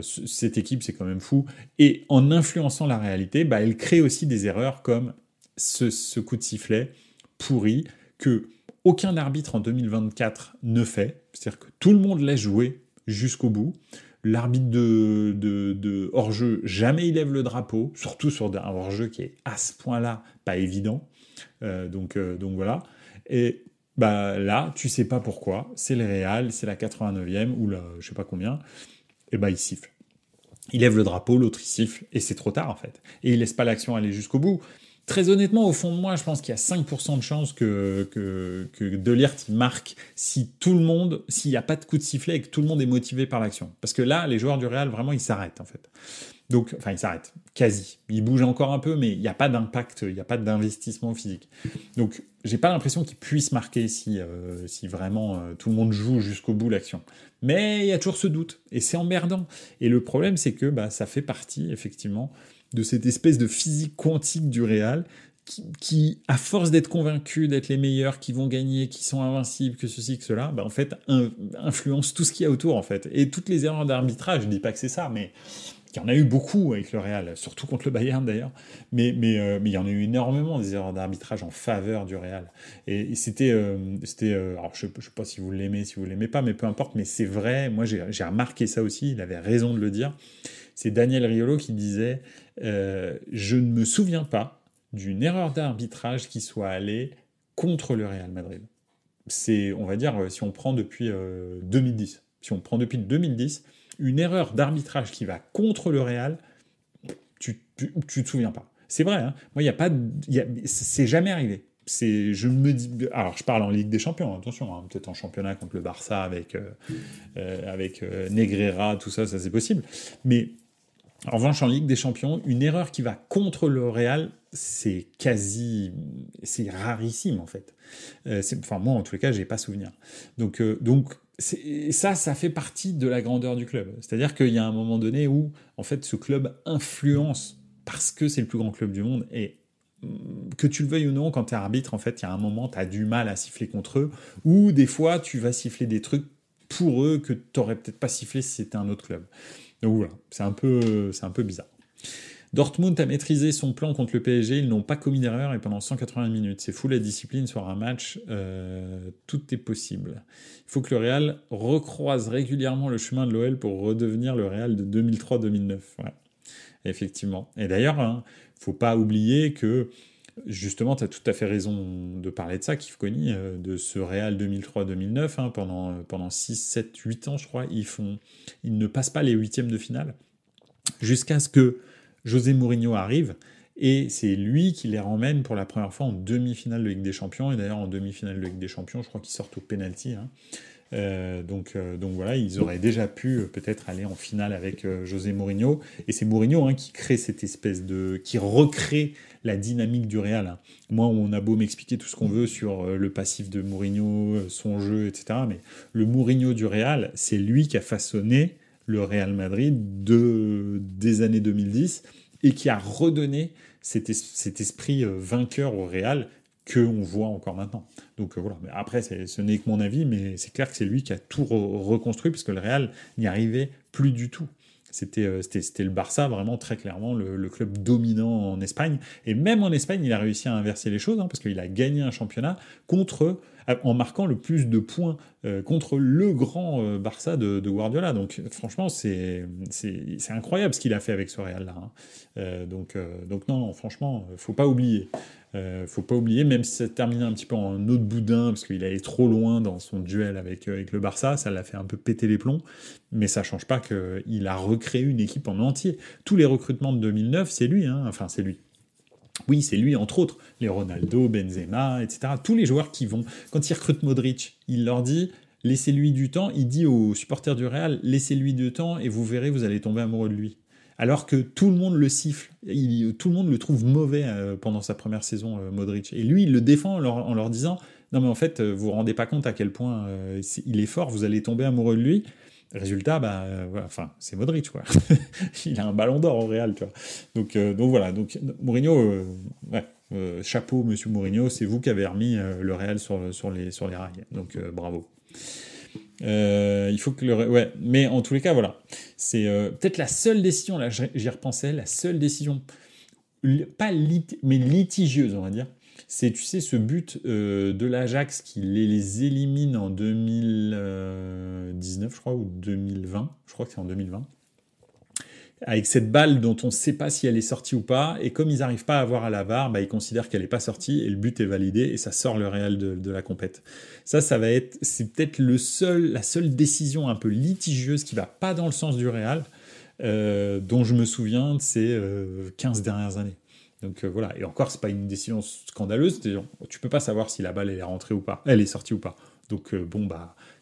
Cette équipe, c'est quand même fou. Et en influençant la réalité, bah, elle crée aussi des erreurs comme ce coup de sifflet pourri que aucun arbitre en 2024 ne fait. C'est-à-dire que tout le monde laisse jouer jusqu'au bout. L'arbitre de hors-jeu, jamais il lève le drapeau, surtout sur un hors-jeu qui est à ce point-là pas évident. Donc voilà. Et bah, là, tu sais pas pourquoi. C'est le Real, c'est la 89e ou la je sais pas combien. Et bah, il siffle. Il lève le drapeau, l'autre il siffle, et c'est trop tard en fait. Et il laisse pas l'action aller jusqu'au bout. Très honnêtement, au fond de moi, je pense qu'il y a 5% de chances que De Ligt marque s'il n'y a pas de coup de sifflet et que tout le monde est motivé par l'action. Parce que là, les joueurs du Real, vraiment, ils s'arrêtent, en fait. Donc, enfin, ils s'arrêtent, quasi. Ils bougent encore un peu, mais il n'y a pas d'impact, il n'y a pas d'investissement physique. Donc, j'ai pas l'impression qu'ils puissent marquer si vraiment tout le monde joue jusqu'au bout l'action. Mais il y a toujours ce doute, et c'est emmerdant. Et le problème, c'est que bah, ça fait partie, effectivement, de cette espèce de physique quantique du Real qui à force d'être convaincus d'être les meilleurs, qui vont gagner, qui sont invincibles, que ceci, que cela, bah en fait, influence tout ce qu'il y a autour, en fait. Et toutes les erreurs d'arbitrage, je dis pas que c'est ça, mais il y en a eu beaucoup avec le Real, surtout contre le Bayern d'ailleurs, mais il y en a eu énormément des erreurs d'arbitrage en faveur du Real. Et c'était alors je sais pas si vous l'aimez pas, mais peu importe, mais c'est vrai, moi j'ai remarqué ça aussi, il avait raison de le dire. C'est Daniel Riolo qui disait je ne me souviens pas d'une erreur d'arbitrage qui soit allée contre le Real Madrid. C'est, on va dire, si on prend depuis 2010. Si on prend depuis 2010, une erreur d'arbitrage qui va contre le Real, tu te souviens pas. C'est vrai, hein. Moi, c'est jamais arrivé. je me dis, alors je parle en Ligue des Champions, attention, hein, peut-être en championnat contre le Barça avec Negreira, tout ça, ça c'est possible. Mais en revanche, en Ligue des Champions, une erreur qui va contre le Real, c'est rarissime en fait. Enfin moi, en tous les cas, j'ai pas souvenir. Donc ça fait partie de la grandeur du club. C'est-à-dire qu'il y a un moment donné où en fait ce club influence parce que c'est le plus grand club du monde et que tu le veuilles ou non, quand tu es arbitre, en fait, il y a un moment, tu as du mal à siffler contre eux, ou des fois, tu vas siffler des trucs pour eux que tu n'aurais peut-être pas sifflé si c'était un autre club. Donc voilà, c'est un peu bizarre. Dortmund a maîtrisé son plan contre le PSG, ils n'ont pas commis d'erreur et pendant 180 minutes. C'est fou la discipline sur un match, tout est possible. Il faut que le Real recroise régulièrement le chemin de l'OL pour redevenir le Real de 2003-2009. Ouais. Effectivement. Et d'ailleurs, hein, faut pas oublier que, justement, tu as tout à fait raison de parler de ça, Kif Kony, de ce Real 2003-2009, hein, pendant 6, 7, 8 ans, je crois, ils ne passent pas les huitièmes de finale, jusqu'à ce que José Mourinho arrive, et c'est lui qui les ramène pour la première fois en demi-finale de Ligue des Champions, et d'ailleurs en demi-finale de Ligue des Champions, je crois qu'ils sortent au pénalty, hein. Donc voilà, ils auraient déjà pu peut-être aller en finale avec José Mourinho, et c'est Mourinho hein, qui crée cette espèce qui recrée la dynamique du Real. Hein. Moi, on a beau m'expliquer tout ce qu'on veut sur le passif de Mourinho, son jeu, etc., mais le Mourinho du Real, c'est lui qui a façonné le Real Madrid des années 2010 et qui a redonné cet esprit vainqueur au Real qu'on voit encore maintenant. Donc voilà, mais après, ce n'est que mon avis, mais c'est clair que c'est lui qui a tout reconstruit, parce que le Real n'y arrivait plus du tout. C'était le Barça, vraiment très clairement, le club dominant en Espagne. Et même en Espagne, il a réussi à inverser les choses, hein, parce qu'il a gagné un championnat en marquant le plus de points contre le grand Barça de Guardiola. Donc franchement, c'est incroyable ce qu'il a fait avec ce Real-là. Hein. Donc non, franchement, faut pas oublier. Faut pas oublier, même si ça terminait un petit peu en autre boudin, parce qu'il allait trop loin dans son duel avec le Barça, ça l'a fait un peu péter les plombs, mais ça change pas qu'il a recréé une équipe en entier. Tous les recrutements de 2009, c'est lui, hein. Enfin c'est lui. Oui, c'est lui, entre autres, les Ronaldo, Benzema, etc. Tous les joueurs qui vont... Quand il recrute Modric, il leur dit « laissez-lui du temps », il dit aux supporters du Real « laissez-lui du temps et vous verrez, vous allez tomber amoureux de lui ». Alors que tout le monde le siffle, tout le monde le trouve mauvais pendant sa première saison, Modric. Et lui, il le défend en leur disant « non mais en fait, vous vous rendez pas compte à quel point il est fort, vous allez tomber amoureux de lui ». Résultat, voilà, c'est Modric, quoi. Il a un ballon d'or au Real, tu vois. Donc voilà, donc Mourinho, chapeau, monsieur Mourinho, c'est vous qui avez remis le Real sur les rails. Donc bravo. Il faut que ouais, mais en tous les cas, voilà. C'est peut-être la seule décision, là, j'y repensais, la seule décision, mais litigieuse, on va dire. C'est, tu sais, ce but de l'Ajax qui les élimine en 2019, je crois, ou 2020. Je crois que c'est en 2020. Avec cette balle dont on ne sait pas si elle est sortie ou pas, et comme ils n'arrivent pas à voir à la VAR, ils considèrent qu'elle n'est pas sortie, et le but est validé, et ça sort le Real de la compète. C'est peut-être la seule décision un peu litigieuse qui va pas dans le sens du Real, dont je me souviens de ces 15 dernières années. Donc voilà, et encore, c'est pas une décision scandaleuse, tu peux pas savoir si la balle elle est rentrée ou pas, elle est sortie ou pas. Donc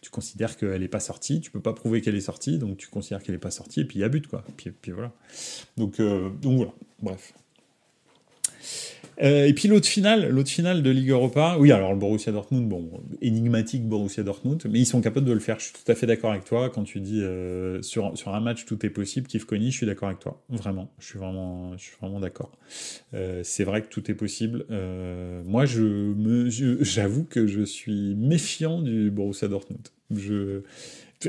tu considères qu'elle n'est pas sortie, tu peux pas prouver qu'elle est sortie, donc tu considères qu'elle n'est pas sortie, et puis il y a but, quoi. Puis voilà. Donc voilà, bref. Et puis l'autre finale de Ligue Europa, oui, alors le Borussia Dortmund, énigmatique Borussia Dortmund, mais ils sont capables de le faire. Je suis tout à fait d'accord avec toi quand tu dis sur un match tout est possible. Kif Kony, je suis d'accord avec toi, vraiment. Je suis vraiment d'accord. C'est vrai que tout est possible. Moi, j'avoue que je suis méfiant du Borussia Dortmund.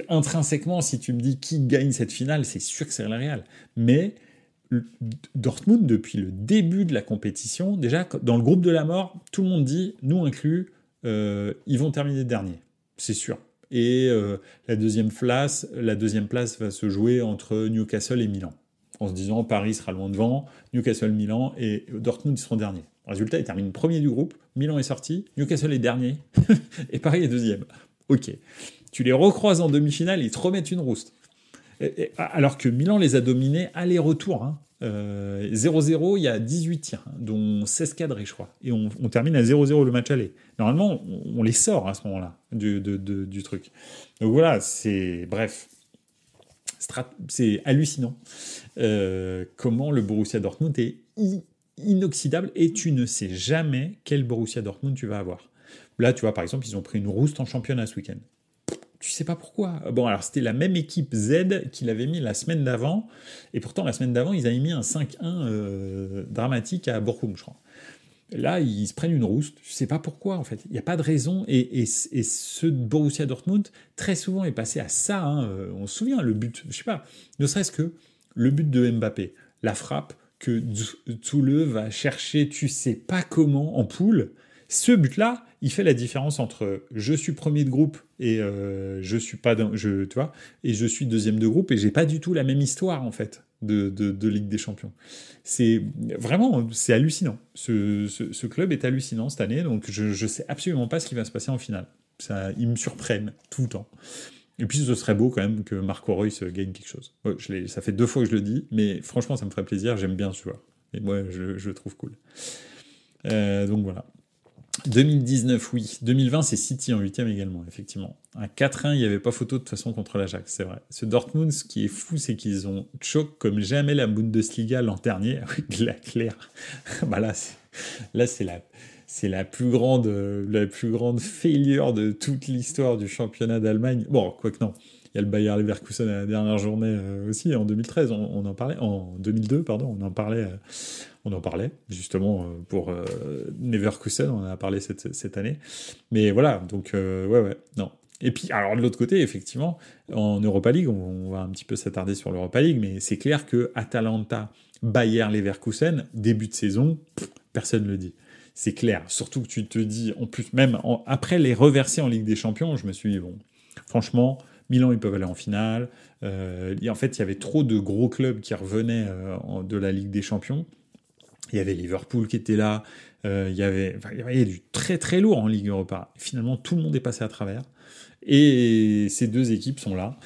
Intrinsèquement, si tu me dis qui gagne cette finale, c'est sûr que c'est le Real. Mais Dortmund, depuis le début de la compétition, déjà dans le groupe de la mort, tout le monde dit, nous inclus, ils vont terminer dernier, c'est sûr. Et la deuxième place va se jouer entre Newcastle et Milan, en se disant Paris sera loin devant, Newcastle, Milan, et Dortmund ils seront derniers. Résultat, ils terminent premier du groupe, Milan est sorti, Newcastle est dernier, et Paris est deuxième. Ok, tu les recroises en demi-finale, ils te remettent une rouste. Alors que Milan les a dominés aller-retour. Hein. 0-0, il y a 18 tirs, hein, dont 16 cadrés, je crois. Et on termine à 0-0 le match aller. Normalement, on les sort à ce moment-là du truc. Donc voilà, bref. C'est hallucinant comment le Borussia Dortmund est inoxydable et tu ne sais jamais quel Borussia Dortmund tu vas avoir. Là, tu vois, par exemple, ils ont pris une rouste en championnat ce week-end. Tu sais pas pourquoi. Bon, alors c'était la même équipe Z qu'il avait mis la semaine d'avant, et pourtant la semaine d'avant, ils avaient mis un 5-1 dramatique à Bochum, je crois. Là, ils se prennent une rouste. Je sais pas pourquoi, en fait. Il n'y a pas de raison. Et ce Borussia Dortmund, très souvent, est passé à ça. Hein. On se souvient, le but, je sais pas, ne serait-ce que le but de Mbappé, la frappe que Zule va chercher, tu sais pas comment, en poule. Ce but-là, il fait la différence entre je suis premier de groupe et je suis pas tu vois, et je suis deuxième de groupe et j'ai pas du tout la même histoire en fait de Ligue des Champions. C'est vraiment c'est hallucinant. Ce club est hallucinant cette année, donc je sais absolument pas ce qui va se passer en finale. Ça, ils me surprennent tout le temps. Et puis ce serait beau quand même que Marco Reus gagne quelque chose. Ouais, ça fait 2 fois que je le dis, mais franchement ça me ferait plaisir. J'aime bien ce joueur. Et moi je le trouve cool. Donc voilà. 2019, oui. 2020, c'est City en 8e également, effectivement. Un 4-1, il n'y avait pas photo de toute façon contre l'Ajax, c'est vrai. Ce Dortmund, ce qui est fou, c'est qu'ils ont choc comme jamais la Bundesliga l'an dernier, avec la claire. Bah là, c'est la plus grande failure de toute l'histoire du championnat d'Allemagne. Bon, quoique non. Il y a le Bayer Leverkusen à la dernière journée aussi, en 2013, on en parlait. En 2002, pardon, on en parlait, justement, pour Leverkusen, on en a parlé cette année. Mais voilà, donc, ouais, non. Et puis, alors, de l'autre côté, effectivement, en Europa League, on va un petit peu s'attarder sur l'Europa League, mais c'est clair que Atalanta, Bayer Leverkusen, début de saison, personne ne le dit. C'est clair. Surtout que tu te dis, en plus, même après les reversés en Ligue des Champions, je me suis dit, bon, franchement, Milan, ils peuvent aller en finale. En fait, il y avait trop de gros clubs qui revenaient de la Ligue des Champions. Il y avait Liverpool qui était là. Il y avait du très très lourd en Ligue Europa. Finalement, tout le monde est passé à travers. Et ces deux équipes sont là.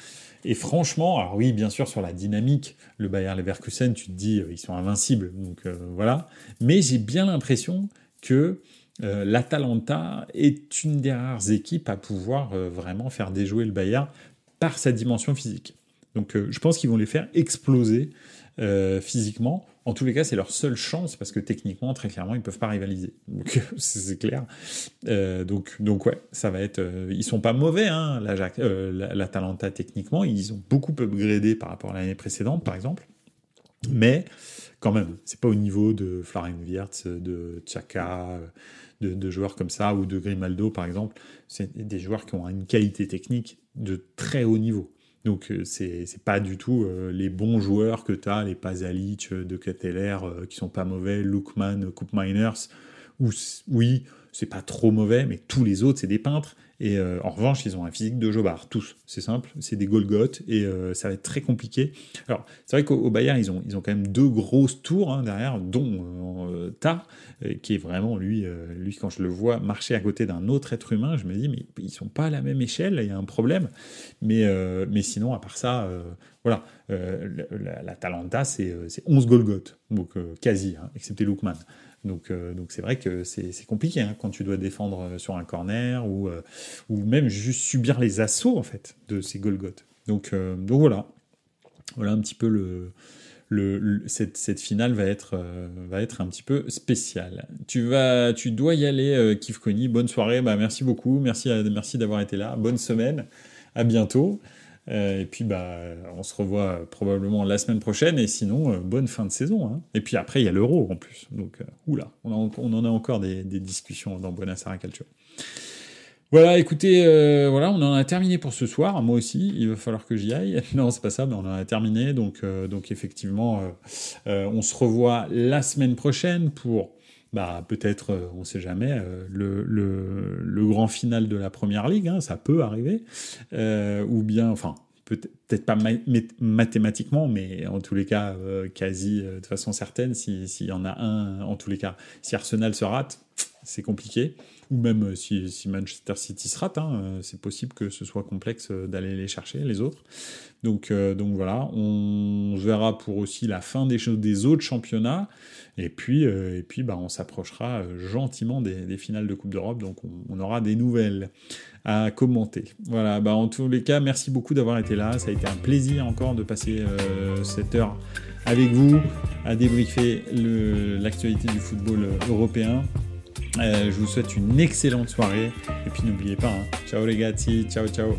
Et franchement, alors oui, bien sûr, sur la dynamique, le Bayer Leverkusen, tu te dis, ils sont invincibles. Donc voilà. Mais j'ai bien l'impression que l'Atalanta est une des rares équipes à pouvoir vraiment faire déjouer le Bayern par sa dimension physique. Donc je pense qu'ils vont les faire exploser physiquement. En tous les cas, c'est leur seule chance parce que techniquement, très clairement, ils peuvent pas rivaliser. Donc c'est clair. Donc ouais, ça va être. Ils sont pas mauvais, hein, l'Atalanta techniquement. Ils ont beaucoup upgradé par rapport à l'année précédente, par exemple. Mais quand même, c'est pas au niveau de Florian Wirtz, de Xhaka, de joueurs comme ça, ou de Grimaldo, par exemple. C'est des joueurs qui ont une qualité technique de très haut niveau. Donc c'est pas du tout les bons joueurs que t'as, les Pasalic, De Ketteler, qui sont pas mauvais, Lookman, Koop Miners, oui, c'est pas trop mauvais, mais tous les autres, c'est des peintres. Et en revanche, ils ont un physique de jobard, tous. C'est simple, c'est des Golgoth, et ça va être très compliqué. Alors, c'est vrai qu'au Bayern, ils ont quand même 2 grosses tours hein, derrière, dont Tah, qui est vraiment, lui, quand je le vois marcher à côté d'un autre être humain, je me dis, mais ils sont pas à la même échelle, il y a un problème. Mais sinon, à part ça, voilà, l'Atalanta, c'est 11 Golgoth, donc quasi, hein, excepté Lookman. Donc c'est vrai que c'est compliqué hein, quand tu dois défendre sur un corner ou même juste subir les assauts en fait de ces Golgoth. Donc voilà un petit peu cette finale va être un petit peu spéciale. Tu dois y aller, Kif Kony. Bonne soirée, merci beaucoup, merci d'avoir été là. Bonne semaine, à bientôt. Et puis on se revoit probablement la semaine prochaine et sinon bonne fin de saison hein. Et puis après il y a l'Euro en plus donc on en a encore des discussions dans Buonasera Calcio. Voilà, écoutez, on en a terminé pour ce soir. Moi aussi, il va falloir que j'y aille. Non, c'est pas ça, mais on en a terminé. Donc effectivement, on se revoit la semaine prochaine pour peut-être, on sait jamais, le grand final de la Première Ligue, hein, ça peut arriver, ou bien, enfin, peut-être pas mathématiquement, mais en tous les cas, quasi de façon certaine, s'il y en a un, en tous les cas, si Arsenal se rate, c'est compliqué. Ou même si Manchester City se rate, c'est possible que ce soit complexe d'aller les chercher, les autres. Donc voilà, on verra pour aussi la fin des autres championnats. Et puis on s'approchera gentiment des finales de Coupe d'Europe. Donc on aura des nouvelles à commenter. Voilà, en tous les cas, merci beaucoup d'avoir été là. Ça a été un plaisir encore de passer cette heure avec vous, à débriefer l'actualité du football européen. Je vous souhaite une excellente soirée. Et puis n'oubliez pas, ciao les gars, ciao ciao.